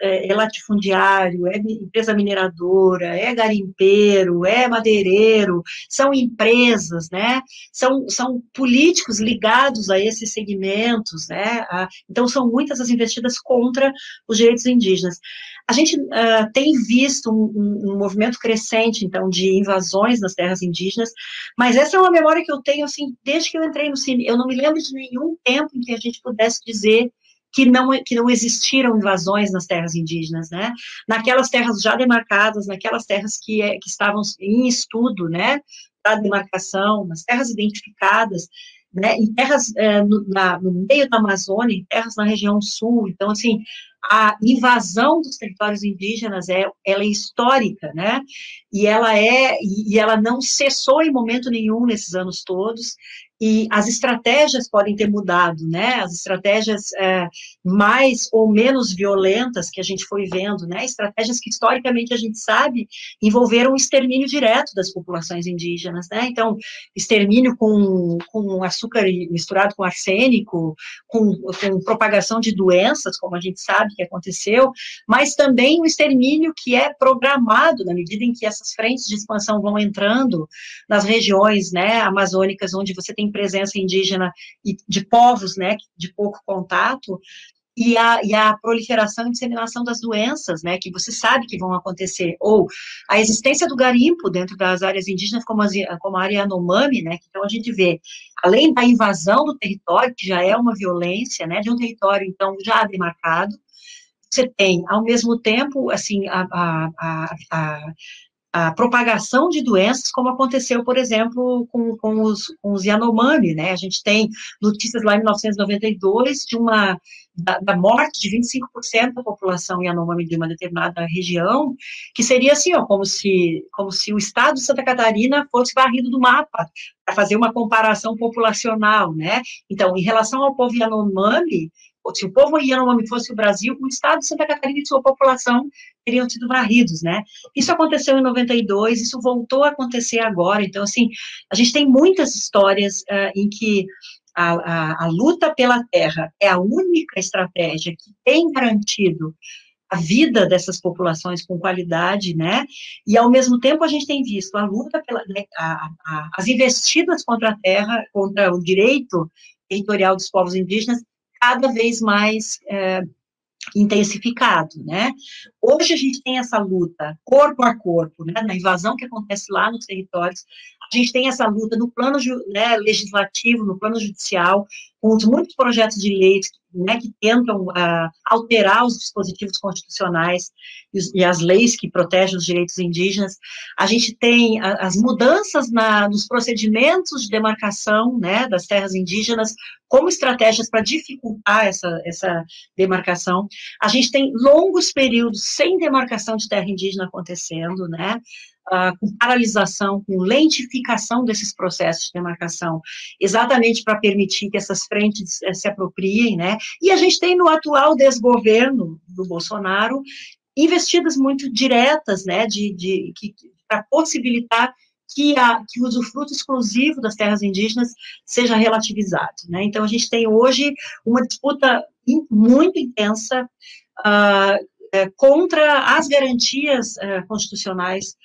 é latifundiário, é empresa mineradora, é garimpeiro, é madeireiro, são empresas, né, são políticos ligados a esses segmentos, né, então são muitas as investidas contra os direitos indígenas. A gente tem visto um movimento crescente, então, de invasões nas terras indígenas, mas essa é uma memória que eu tenho, assim, desde que eu entrei no CIMI, eu não me lembro de nenhum tempo em que a gente pudesse dizer que não existiram invasões nas terras indígenas, né, naquelas terras já demarcadas, naquelas terras que estavam em estudo, né, para demarcação, nas terras identificadas, né, em terras no meio da Amazônia, em terras na região sul, então, assim, a invasão dos territórios indígenas ela é histórica, né, e ela não cessou em momento nenhum nesses anos todos, e as estratégias podem ter mudado, né, as estratégias mais ou menos violentas que a gente foi vendo, né, estratégias que historicamente a gente sabe envolveram o extermínio direto das populações indígenas, né, então, extermínio com açúcar misturado com arsênico, com propagação de doenças, como a gente sabe que aconteceu, mas também o extermínio que é programado na medida em que essas frentes de expansão vão entrando nas regiões, né, amazônicas, onde você tem presença indígena e de povos, né, de pouco contato, e a proliferação e disseminação das doenças, né, que você sabe que vão acontecer, ou a existência do garimpo dentro das áreas indígenas, como a área Yanomami, né, então a gente vê, além da invasão do território, que já é uma violência, né, de um território, então, já demarcado, você tem, ao mesmo tempo, assim, a propagação de doenças, como aconteceu, por exemplo, com os Yanomami, né, a gente tem notícias lá em 1992 da morte de 25% da população Yanomami de uma determinada região, que seria assim, ó, como se o estado de Santa Catarina fosse varrido do mapa, para fazer uma comparação populacional, né, então, em relação ao povo Yanomami, se o povo Yanomami fosse o Brasil, o estado de Santa Catarina e sua população teriam sido varridos, né? Isso aconteceu em 92, isso voltou a acontecer agora, então, assim, a gente tem muitas histórias em que a luta pela terra é a única estratégia que tem garantido a vida dessas populações com qualidade, né, e ao mesmo tempo a gente tem visto a luta né, as investidas contra a terra, contra o direito territorial dos povos indígenas, cada vez mais intensificado, né? Hoje a gente tem essa luta corpo a corpo, né, na invasão que acontece lá nos territórios, a gente tem essa luta no plano, né, legislativo, no plano judicial, com muitos projetos de leis, né, que tentam alterar os dispositivos constitucionais e as leis que protegem os direitos indígenas. A gente tem as mudanças nos procedimentos de demarcação, né, das terras indígenas, como estratégias para dificultar essa demarcação. A gente tem longos períodos sem demarcação de terra indígena acontecendo, né, com paralisação, com lentificação desses processos de demarcação, exatamente para permitir que essas frentes se apropriem, né, e a gente tem no atual desgoverno do Bolsonaro investidas muito diretas, né, para possibilitar que o usufruto exclusivo das terras indígenas seja relativizado, né, então a gente tem hoje uma disputa muito intensa contra as garantias constitucionais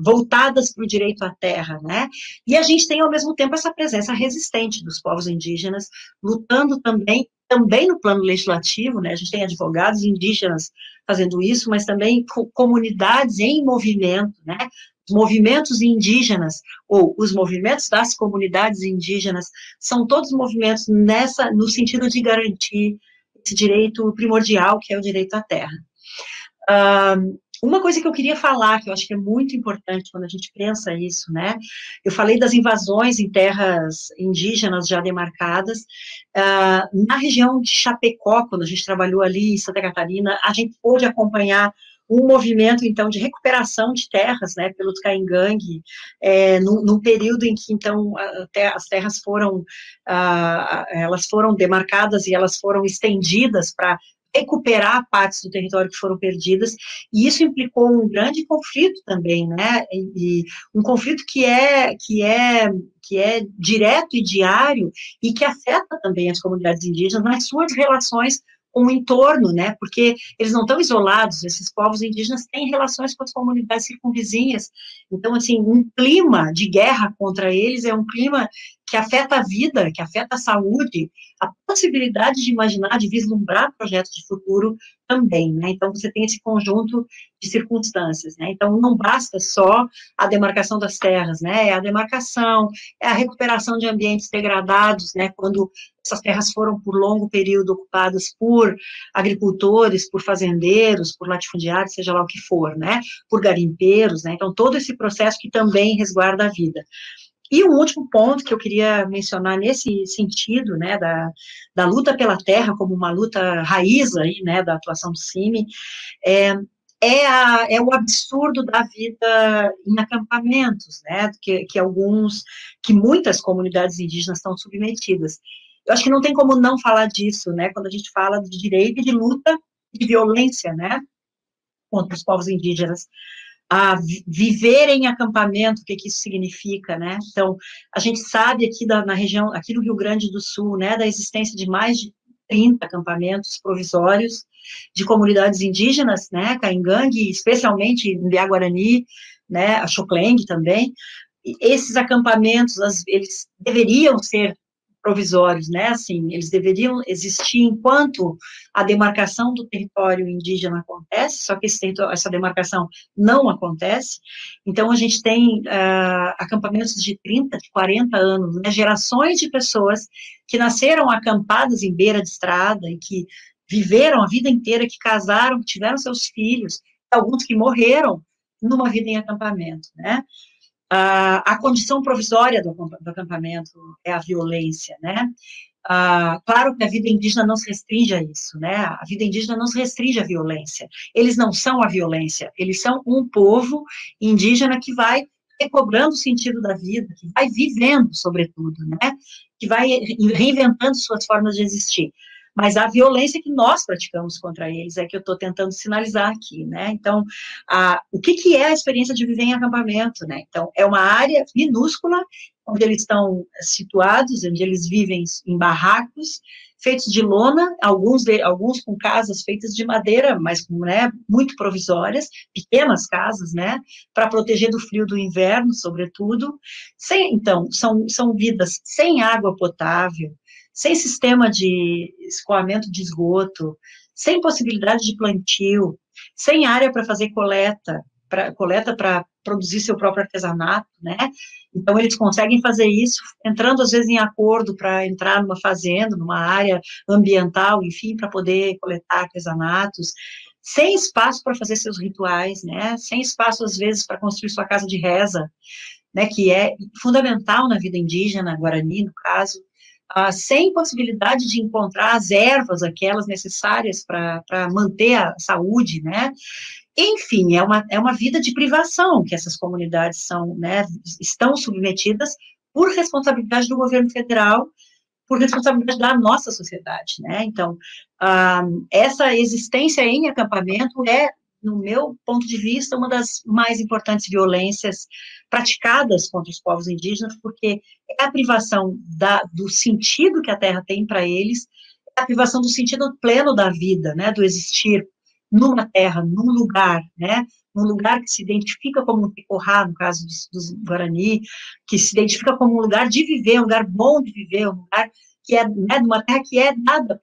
voltadas para o direito à terra, né, e a gente tem, ao mesmo tempo, essa presença resistente dos povos indígenas, lutando também no plano legislativo, né, a gente tem advogados indígenas fazendo isso, mas também comunidades em movimento, né, movimentos indígenas, ou os movimentos das comunidades indígenas, são todos movimentos no sentido de garantir esse direito primordial, que é o direito à terra. Uma coisa que eu queria falar, que eu acho que é muito importante quando a gente pensa isso, né, eu falei das invasões em terras indígenas já demarcadas, na região de Chapecó, quando a gente trabalhou ali em Santa Catarina, a gente pôde acompanhar um movimento, então, de recuperação de terras, né, pelo Caingangue, num período em que, então, as terras elas foram demarcadas e elas foram estendidas para recuperar partes do território que foram perdidas, e isso implicou um grande conflito também, né, e um conflito que é direto e diário, e que afeta também as comunidades indígenas nas suas relações com o entorno, né, porque eles não estão isolados, esses povos indígenas têm relações com as comunidades circunvizinhas, então, assim, um clima de guerra contra eles é um clima que afeta a vida, que afeta a saúde, a possibilidade de imaginar, de vislumbrar projetos de futuro também, né, então você tem esse conjunto de circunstâncias, né, então não basta só a demarcação das terras, né, é a demarcação, é a recuperação de ambientes degradados, né, quando essas terras foram por longo período ocupadas por agricultores, por fazendeiros, por latifundiários, seja lá o que for, né, por garimpeiros, né, então todo esse processo que também resguarda a vida. E um último ponto que eu queria mencionar nesse sentido, né, da luta pela terra como uma luta raiz aí, né, da atuação do CIMI, é o absurdo da vida em acampamentos, né, que muitas comunidades indígenas estão submetidas. Eu acho que não tem como não falar disso, né, quando a gente fala de direito e de luta e de violência, né, contra os povos indígenas. A viver em acampamento, o que isso significa, né, então, a gente sabe aqui na região, aqui no Rio Grande do Sul, né, da existência de mais de 30 acampamentos provisórios de comunidades indígenas, né, Caingangue, especialmente em Biá-Guarani, né, a Xocleng também, e esses acampamentos, eles deveriam ser provisórios, né, assim, eles deveriam existir enquanto a demarcação do território indígena acontece, só que essa demarcação não acontece. Então a gente tem acampamentos de 30, de 40 anos, né, gerações de pessoas que nasceram acampadas em beira de estrada e que viveram a vida inteira, que casaram, que tiveram seus filhos, alguns que morreram numa vida em acampamento, né. A condição provisória do acampamento é a violência, né. Claro que a vida indígena não se restringe a isso, né, a vida indígena não se restringe à violência, eles não são a violência, eles são um povo indígena que vai recobrando o sentido da vida, que vai vivendo, sobretudo, né, que vai reinventando suas formas de existir. Mas a violência que nós praticamos contra eles é que eu estou tentando sinalizar aqui, né, então, o que é a experiência de viver em acampamento, né, então, é uma área minúscula, onde eles estão situados, onde eles vivem em barracos, feitos de lona, alguns com casas feitas de madeira, mas, né, muito provisórias, pequenas casas, né, para proteger do frio do inverno, sobretudo, então, são vidas sem água potável, sem sistema de escoamento de esgoto, sem possibilidade de plantio, sem área para fazer coleta para produzir seu próprio artesanato, né, então eles conseguem fazer isso, entrando às vezes em acordo para entrar numa fazenda, numa área ambiental, enfim, para poder coletar artesanatos, sem espaço para fazer seus rituais, né, sem espaço às vezes para construir sua casa de reza, né, que é fundamental na vida indígena, Guarani, no caso, sem possibilidade de encontrar as ervas, aquelas necessárias para manter a saúde, né, enfim, é uma vida de privação que essas comunidades né, estão submetidas por responsabilidade do governo federal, por responsabilidade da nossa sociedade, né, então, essa existência em acampamento é, no meu ponto de vista, uma das mais importantes violências praticadas contra os povos indígenas, porque é a privação do sentido que a terra tem para eles, é a privação do sentido pleno da vida, né, do existir numa terra, num lugar, né, num lugar que se identifica como um tecorá, no caso dos Guarani, que se identifica como um lugar de viver, um lugar bom de viver, um lugar que é, né, de uma terra que é dada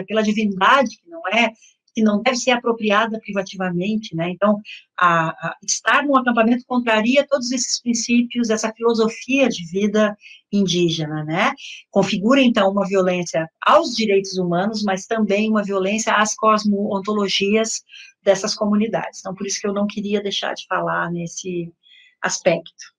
pela divindade, que não deve ser apropriada privativamente, né, então, estar num acampamento contraria todos esses princípios, essa filosofia de vida indígena, né, configura, então, uma violência aos direitos humanos, mas também uma violência às cosmoontologias dessas comunidades, então, por isso que eu não queria deixar de falar nesse aspecto.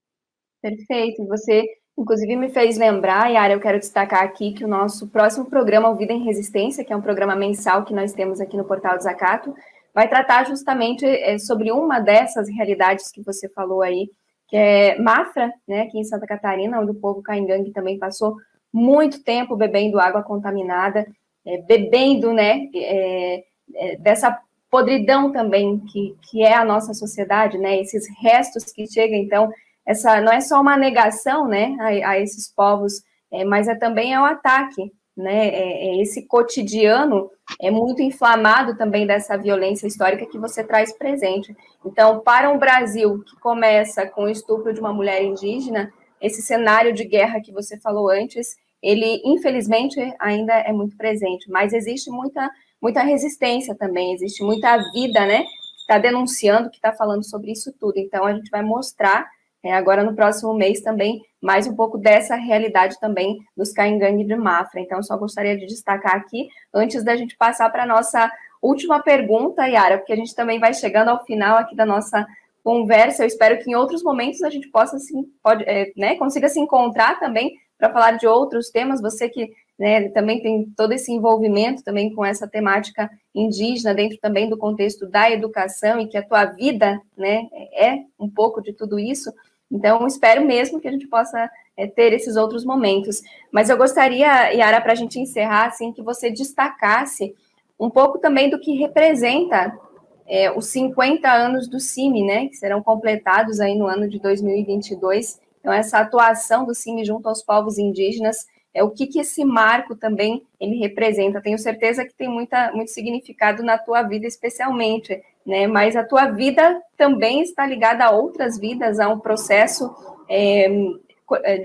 Perfeito, você, inclusive, me fez lembrar, Yara, eu quero destacar aqui que o nosso próximo programa, O Vida em Resistência, que é um programa mensal que nós temos aqui no Portal Desacato, vai tratar justamente sobre uma dessas realidades que você falou aí, que é Mafra, né, aqui em Santa Catarina, onde o povo caingangue também passou muito tempo bebendo água contaminada, bebendo, né, dessa podridão também que é a nossa sociedade, né, esses restos que chegam, então, não é só uma negação, né, a esses povos, mas também um ataque, né, esse cotidiano é muito inflamado também dessa violência histórica que você traz presente. Então, para um Brasil que começa com o estupro de uma mulher indígena, esse cenário de guerra que você falou antes, ele, infelizmente, ainda é muito presente, mas existe muita resistência também, existe muita vida, né, que está denunciando, que está falando sobre isso tudo. Então, a gente vai mostrar agora no próximo mês também, mais um pouco dessa realidade também dos caingangue de Mafra. Então, só gostaria de destacar aqui, antes da gente passar para a nossa última pergunta, Yara, porque a gente também vai chegando ao final aqui da nossa conversa. Eu espero que em outros momentos a gente consiga se encontrar também para falar de outros temas. Você que, né, também tem todo esse envolvimento também com essa temática indígena dentro também do contexto da educação e que a tua vida, né, é um pouco de tudo isso. Então, espero mesmo que a gente possa ter esses outros momentos. Mas eu gostaria, Yara, para a gente encerrar, assim, que você destacasse um pouco também do que representa os 50 anos do CIMI, né, que serão completados aí no ano de 2022. Então, essa atuação do CIMI junto aos povos indígenas, o que esse marco também ele representa. Tenho certeza que tem muito significado na tua vida, especialmente, né? Mas a tua vida também está ligada a outras vidas, a um processo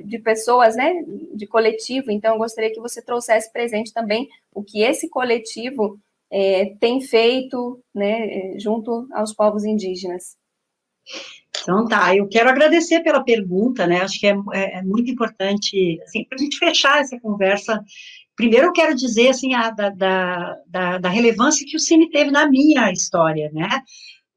de pessoas, né, de coletivo, então eu gostaria que você trouxesse presente também o que esse coletivo tem feito, né, junto aos povos indígenas. Então tá, eu quero agradecer pela pergunta, né, acho que é muito importante, assim, para a gente fechar essa conversa. Primeiro eu quero dizer, assim, da relevância que o Cine teve na minha história, né.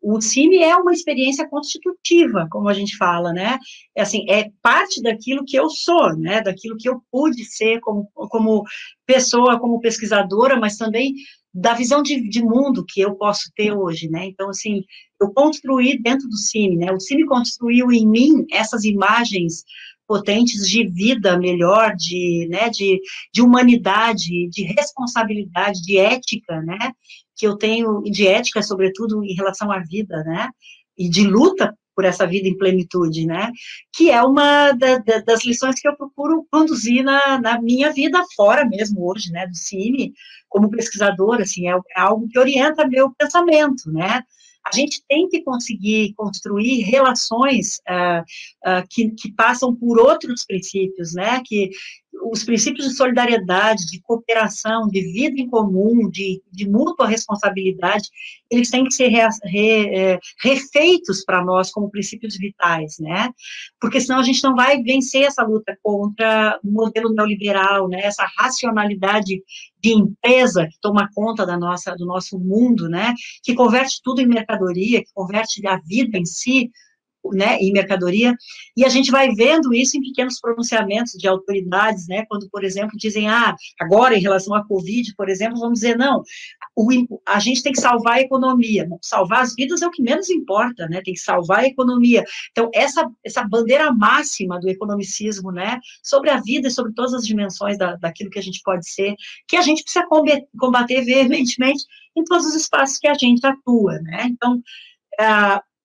O Cine é uma experiência constitutiva, como a gente fala, né? É assim, é parte daquilo que eu sou, né? Daquilo que eu pude ser como pessoa, como pesquisadora, mas também da visão de mundo que eu posso ter hoje, né? Então, assim, eu construí dentro do Cine, né? O Cine construiu em mim essas imagens potentes de vida melhor, né, de humanidade, de responsabilidade, de ética, né? Que eu tenho, de ética, sobretudo, em relação à vida, né, e de luta por essa vida em plenitude, né, que é uma das lições que eu procuro conduzir na minha vida fora mesmo hoje, né, do Cine, como pesquisadora, assim, é algo que orienta meu pensamento, né. A gente tem que conseguir construir relações que passam por outros princípios, né, que os princípios de solidariedade, de cooperação, de vida em comum, de mútua responsabilidade, eles têm que ser refeitos para nós como princípios vitais, né? Porque senão a gente não vai vencer essa luta contra o modelo neoliberal, né? Essa racionalidade de empresa que toma conta do nosso mundo, né? Que converte tudo em mercadoria, que converte a vida em si, né, em mercadoria, e a gente vai vendo isso em pequenos pronunciamentos de autoridades, né, quando, por exemplo, dizem, agora, em relação à Covid, por exemplo, vamos dizer, não, a gente tem que salvar a economia. Salvar as vidas é o que menos importa, né, tem que salvar a economia. Então, essa bandeira máxima do economicismo, né, sobre a vida e sobre todas as dimensões daquilo que a gente pode ser, que a gente precisa combater veementemente em todos os espaços que a gente atua, né, então,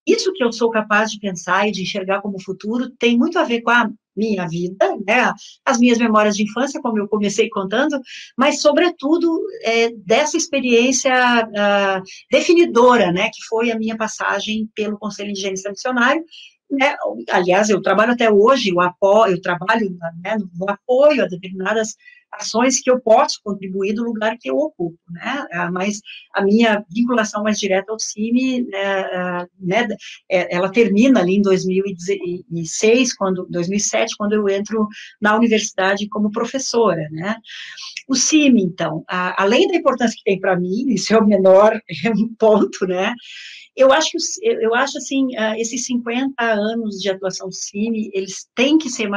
isso que eu sou capaz de pensar e de enxergar como futuro tem muito a ver com a minha vida, né, as minhas memórias de infância, como eu comecei contando, mas, sobretudo, dessa experiência definidora, né, que foi a minha passagem pelo Conselho Indigenista Missionário, né, aliás, eu trabalho até hoje, eu trabalho, né, no apoio a determinadas ações que eu posso contribuir do lugar que eu ocupo, né, mas a minha vinculação mais direta ao CIMI, né, ela termina ali em 2007, quando eu entro na universidade como professora, né. O CIMI, então, além da importância que tem para mim, isso é o menor ponto, né, eu acho, assim, esses 50 anos de atuação do CIMI, eles têm que ser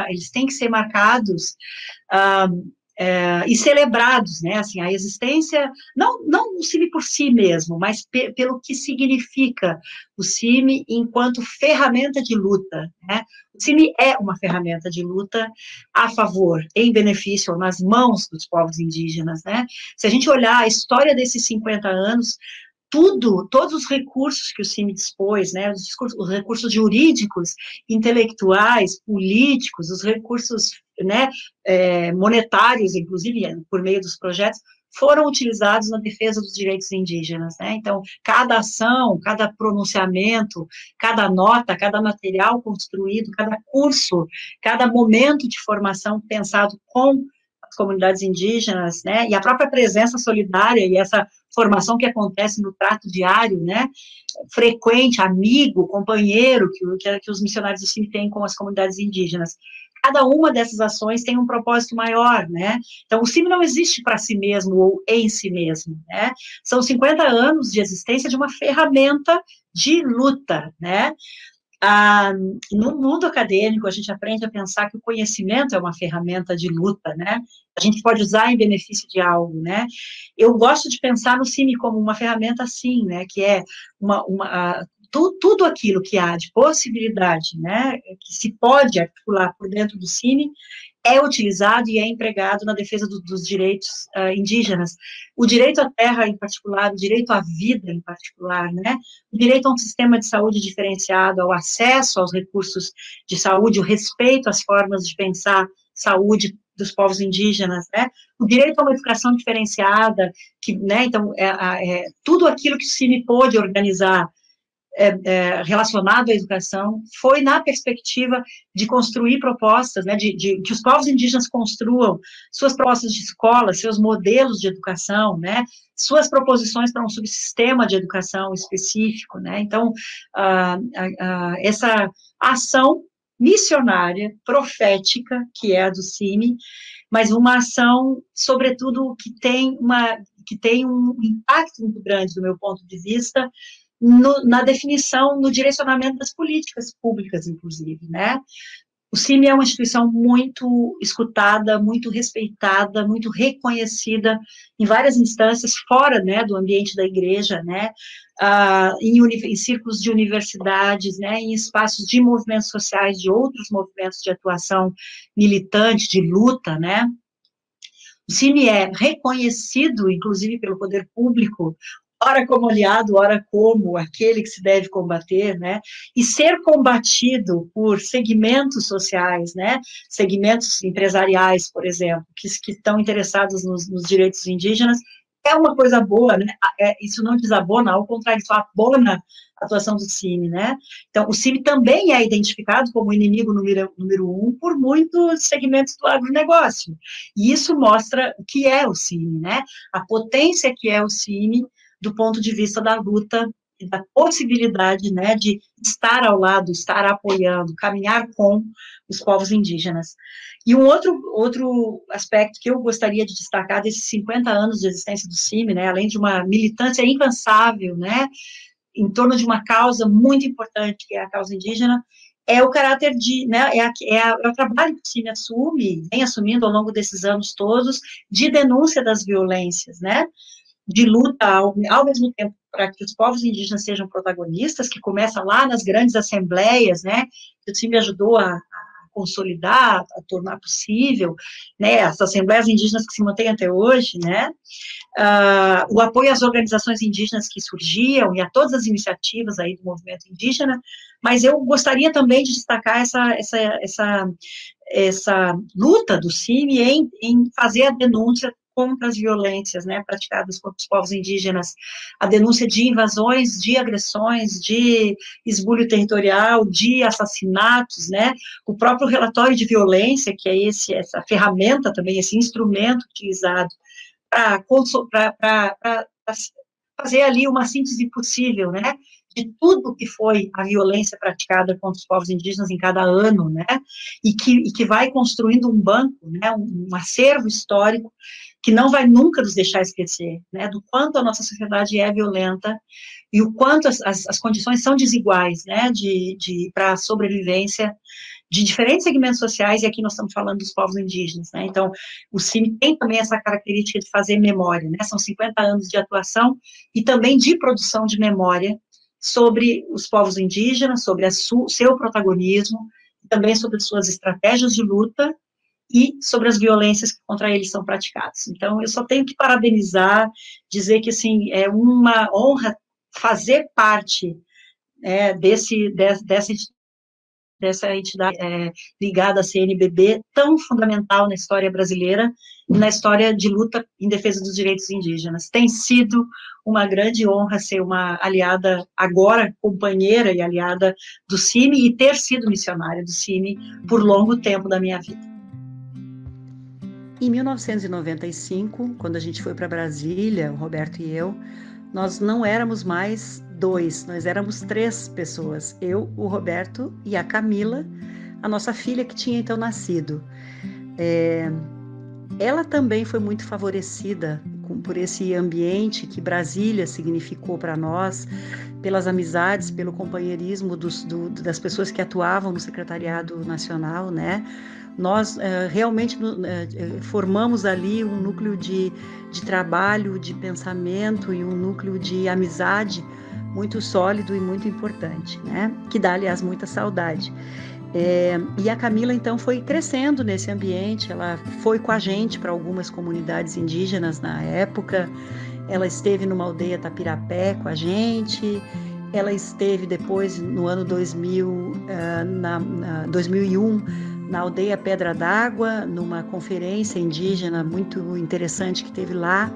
marcados e celebrados, né, assim, a existência, não o CIMI por si mesmo, mas pelo que significa o CIMI enquanto ferramenta de luta, né, o CIMI é uma ferramenta de luta a favor, em benefício, nas mãos dos povos indígenas, né, se a gente olhar a história desses 50 anos, todos os recursos que o CIMI dispôs, né, os recursos jurídicos, intelectuais, políticos, os recursos, né, monetários, inclusive, por meio dos projetos, foram utilizados na defesa dos direitos indígenas, né, então, cada ação, cada pronunciamento, cada nota, cada material construído, cada curso, cada momento de formação pensado com as comunidades indígenas, né, e a própria presença solidária e essa formação que acontece no trato diário, né, frequente, amigo, companheiro, que os missionários do CIMI têm com as comunidades indígenas. Cada uma dessas ações tem um propósito maior, né, então o CIMI não existe para si mesmo ou em si mesmo, né, são 50 anos de existência de uma ferramenta de luta, né. No mundo acadêmico, a gente aprende a pensar que o conhecimento é uma ferramenta de luta, né, a gente pode usar em benefício de algo, né, eu gosto de pensar no CIMI como uma ferramenta assim, né, que é tudo aquilo que há de possibilidade, né, que se pode articular por dentro do CIMI, é utilizado e é empregado na defesa dos direitos indígenas. O direito à terra, em particular, o direito à vida, em particular, né? O direito a um sistema de saúde diferenciado, ao acesso aos recursos de saúde, o respeito às formas de pensar saúde dos povos indígenas, né? O direito a uma educação diferenciada, que, né? Então, tudo aquilo que o CIMI pôde organizar relacionado à educação foi na perspectiva de construir propostas, né, de que os povos indígenas construam suas propostas de escola, seus modelos de educação, né, suas proposições para um subsistema de educação específico, né, então, essa ação missionária, profética, que é a do CIMI, mas uma ação, sobretudo, que tem um impacto muito grande, do meu ponto de vista, na definição, no direcionamento das políticas públicas, inclusive, né? O CIMI é uma instituição muito escutada, muito respeitada, muito reconhecida em várias instâncias, fora, né, do ambiente da igreja, né, em círculos de universidades, né, em espaços de movimentos sociais, de outros movimentos de atuação militante, de luta, né. O CIMI é reconhecido, inclusive, pelo poder público, ora como aliado, ora como aquele que se deve combater, né, e ser combatido por segmentos sociais, né, segmentos empresariais, por exemplo, que estão interessados nos direitos indígenas, é uma coisa boa, né, isso não desabona, ao contrário, isso abona a atuação do CIMI, né, então o CIMI também é identificado como inimigo número 1 por muitos segmentos do agronegócio, e isso mostra o que é o CIMI, né, a potência que é o CIMI, do ponto de vista da luta e da possibilidade, né, de estar ao lado, estar apoiando, caminhar com os povos indígenas. E um outro aspecto que eu gostaria de destacar desses 50 anos de existência do CIMI, né, além de uma militância incansável, né, em torno de uma causa muito importante, que é a causa indígena, é o caráter de, né, é o trabalho que o CIMI vem assumindo ao longo desses anos todos, de denúncia das violências, né, de luta ao mesmo tempo para que os povos indígenas sejam protagonistas, que começa lá nas grandes assembleias, né, que o CIMI ajudou a consolidar, a tornar possível, né, as assembleias indígenas que se mantêm até hoje, né, o apoio às organizações indígenas que surgiam e a todas as iniciativas aí do movimento indígena, mas eu gostaria também de destacar essa luta do CIMI em fazer a denúncia contra as violências, né, praticadas contra os povos indígenas, a denúncia de invasões, de agressões, de esbulho territorial, de assassinatos, né, o próprio relatório de violência, que é essa ferramenta também, esse instrumento utilizado para fazer ali uma síntese possível, né, de tudo que foi a violência praticada contra os povos indígenas em cada ano, né, e que vai construindo um banco, né, um acervo histórico que não vai nunca nos deixar esquecer, né, do quanto a nossa sociedade é violenta e o quanto as condições são desiguais, né, para a sobrevivência de diferentes segmentos sociais, e aqui nós estamos falando dos povos indígenas, né, então o CIMI tem também essa característica de fazer memória, né, são 50 anos de atuação e também de produção de memória sobre os povos indígenas, sobre seu protagonismo, também sobre suas estratégias de luta, e sobre as violências que contra eles são praticadas. Então, eu só tenho que parabenizar, dizer que, assim, é uma honra fazer parte dessa entidade ligada à CNBB, tão fundamental na história brasileira e na história de luta em defesa dos direitos indígenas. Tem sido uma grande honra ser uma aliada, agora companheira e aliada do CIMI, e ter sido missionária do CIMI por longo tempo da minha vida. Em 1995, quando a gente foi para Brasília, o Roberto e eu, nós não éramos mais 2, nós éramos 3 pessoas. Eu, o Roberto e a Camila, a nossa filha que tinha então nascido. Ela também foi muito favorecida por esse ambiente que Brasília significou para nós, pelas amizades, pelo companheirismo das pessoas que atuavam no Secretariado Nacional, né? Nós realmente formamos ali um núcleo de trabalho, de pensamento e um núcleo de amizade muito sólido e muito importante, né? Que dá, aliás, muita saudade. E a Camila, então, foi crescendo nesse ambiente, ela foi com a gente para algumas comunidades indígenas na época, ela esteve numa aldeia Tapirapé com a gente, ela esteve depois, no ano 2001, na aldeia Pedra d'Água, numa conferência indígena muito interessante que teve lá.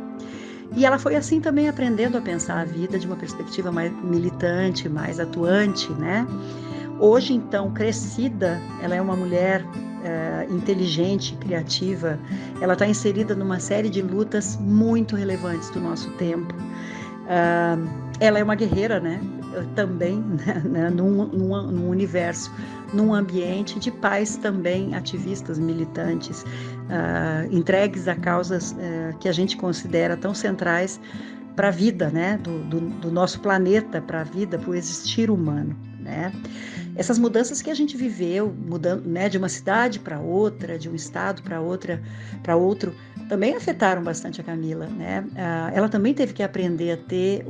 E ela foi assim também aprendendo a pensar a vida de uma perspectiva mais militante, mais atuante, né? Hoje, então, crescida, ela é uma mulher inteligente, criativa, ela está inserida numa série de lutas muito relevantes do nosso tempo. Ela é uma guerreira, né? Também, né? num universo, num ambiente de pais também ativistas, militantes, entregues a causas que a gente considera tão centrais para a vida, né? do nosso planeta, para a vida, para o existir humano, né? Essas mudanças que a gente viveu, mudando, né, de uma cidade para outra, de um estado para outro, também afetaram bastante a Camila, né? Ela também teve que aprender a ter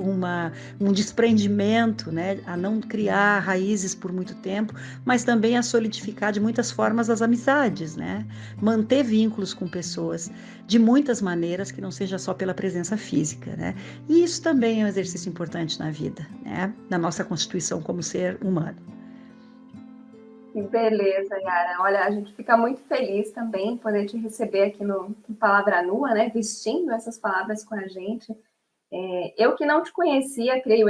um desprendimento, né? A não criar raízes por muito tempo, mas também a solidificar de muitas formas as amizades, né? Manter vínculos com pessoas de muitas maneiras, que não seja só pela presença física, né? E isso também é um exercício importante na vida, né? Na nossa constituição como ser humano. Que beleza, Yara. Olha, a gente fica muito feliz também em poder te receber aqui no Palavra Nua, né? Vestindo essas palavras com a gente. Eu que não te conhecia, creio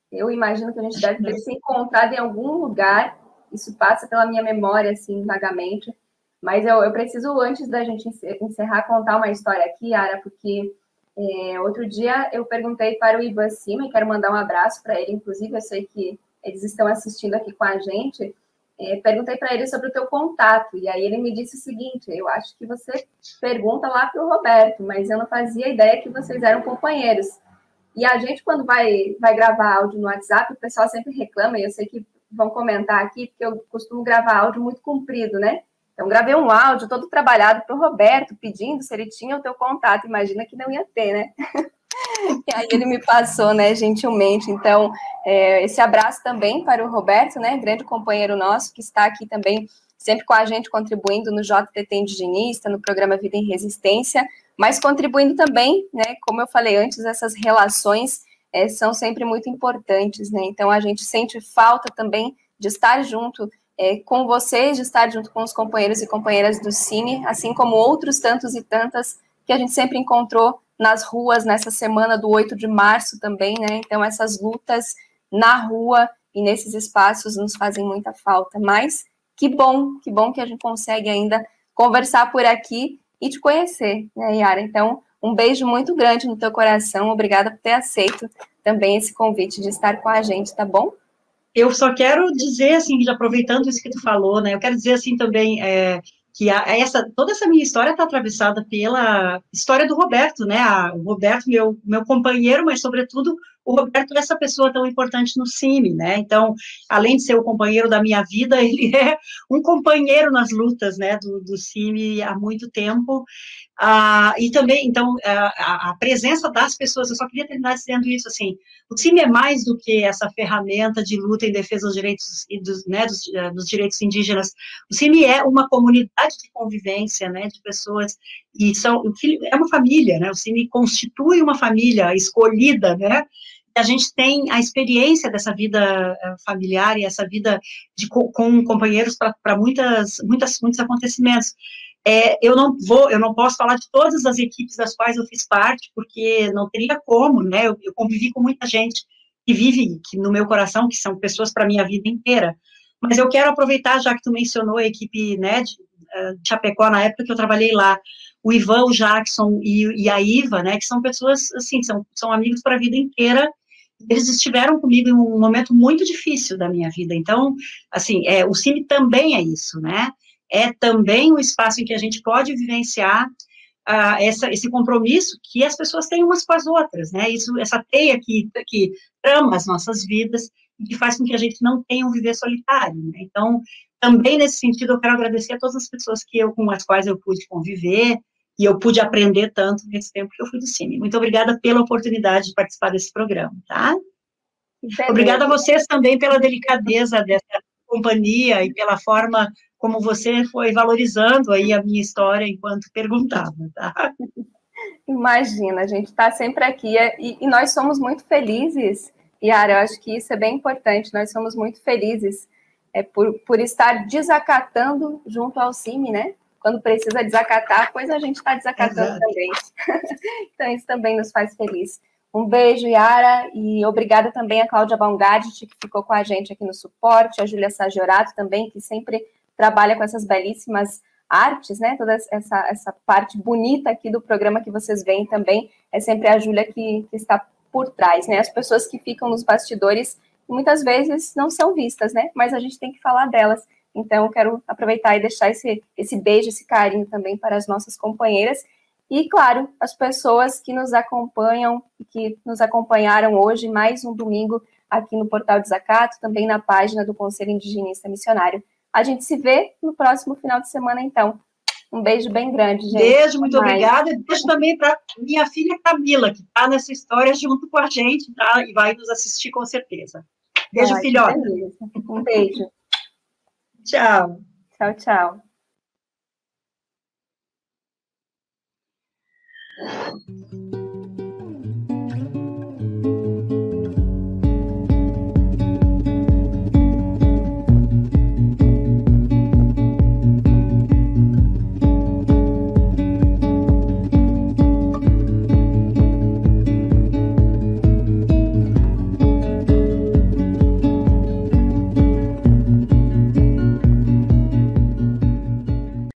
eu imagino que a gente deve ter se encontrado em algum lugar. Isso passa pela minha memória, assim, vagamente. Mas eu preciso, antes da gente encerrar, contar uma história aqui, Yara, porque outro dia eu perguntei para o Ivan Cima, e quero mandar um abraço para ele, inclusive, eu sei que eles estão assistindo aqui com a gente. Perguntei para ele sobre o teu contato, e aí ele me disse o seguinte: eu acho que você pergunta lá para o Roberto, mas eu não fazia ideia que vocês eram companheiros. E a gente, quando vai gravar áudio no WhatsApp, o pessoal sempre reclama, e eu sei que vão comentar aqui, porque eu costumo gravar áudio muito comprido, né? Então, gravei um áudio todo trabalhado para o Roberto, pedindo se ele tinha o teu contato, imagina que não ia ter, né? E aí ele me passou, né, gentilmente. Então, esse abraço também para o Roberto, né, grande companheiro nosso, que está aqui também sempre com a gente, contribuindo no JTT Indigenista, no programa Vida em Resistência, mas contribuindo também, né, como eu falei antes, essas relações são sempre muito importantes, né, então a gente sente falta também de estar junto com vocês, de estar junto com os companheiros e companheiras do Cine, assim como outros tantos e tantas que a gente sempre encontrou nas ruas, nessa semana do 8 de março também, né? Então, essas lutas na rua e nesses espaços nos fazem muita falta. Mas que bom que a gente consegue ainda conversar por aqui e te conhecer, né, Yara? Então, um beijo muito grande no teu coração. Obrigada por ter aceito também esse convite de estar com a gente, tá bom? Eu só quero dizer, assim, aproveitando isso que tu falou, né? Eu quero dizer, assim, também que toda essa minha história está atravessada pela história do Roberto, né? O Roberto, meu companheiro, mas, sobretudo, o Roberto é essa pessoa tão importante no Cine, né? Então, além de ser o companheiro da minha vida, ele é um companheiro nas lutas, né, do Cine há muito tempo. E também, então, a presença das pessoas, eu só queria terminar dizendo isso, assim, o CIMI é mais do que essa ferramenta de luta em defesa dos direitos, dos direitos indígenas. O CIMI é uma comunidade de convivência, né, de pessoas, e é uma família, né, o CIMI constitui uma família escolhida, né, a gente tem a experiência dessa vida familiar e essa vida com companheiros para muitos acontecimentos. Eu não posso falar de todas as equipes das quais eu fiz parte, porque não teria como, né, eu convivi com muita gente que vive no meu coração, que são pessoas para a minha vida inteira, mas eu quero aproveitar, já que tu mencionou a equipe, né, de Chapecó, na época que eu trabalhei lá, o Ivan, o Jackson e a Iva, né, que são pessoas, assim, são amigos para a vida inteira. Eles estiveram comigo em um momento muito difícil da minha vida, então, assim, o Cine também é isso, né, é também um espaço em que a gente pode vivenciar esse compromisso que as pessoas têm umas com as outras, né, essa teia que trama as nossas vidas e que faz com que a gente não tenha um viver solitário, né, então, também nesse sentido, eu quero agradecer a todas as pessoas com as quais eu pude conviver, e eu pude aprender tanto nesse tempo que eu fui do Cine. Muito obrigada pela oportunidade de participar desse programa, tá? Obrigada a vocês também pela delicadeza dessa companhia e pela forma como você foi valorizando aí a minha história enquanto perguntava, tá? Imagina, a gente está sempre aqui e nós somos muito felizes, Yara, eu acho que isso é bem importante, nós somos muito felizes por estar desacatando junto ao CIMI, né? quando precisa desacatar, pois a gente está desacatando também. Então, isso também nos faz feliz. Um beijo, Yara, e obrigada também a Cláudia Baumgardt, que ficou com a gente aqui no suporte, a Júlia Sagiorato também, que sempre trabalha com essas belíssimas artes, né? Toda essa parte bonita aqui do programa que vocês veem também, é sempre a Júlia que está por trás, né? As pessoas que ficam nos bastidores, muitas vezes não são vistas, né? Mas a gente tem que falar delas. Então, eu quero aproveitar e deixar esse beijo, esse carinho também para as nossas companheiras. E, claro, as pessoas que nos acompanham e que nos acompanharam hoje, mais um domingo, aqui no Portal Desacato, também na página do Conselho Indigenista Missionário. A gente se vê no próximo final de semana, então. Um beijo bem grande, gente. Beijo, muito obrigada. E beijo também para minha filha Camila, que está nessa história junto com a gente, tá? E vai nos assistir com certeza. Beijo, filhota. Um beijo. Tchau. Tchau, tchau.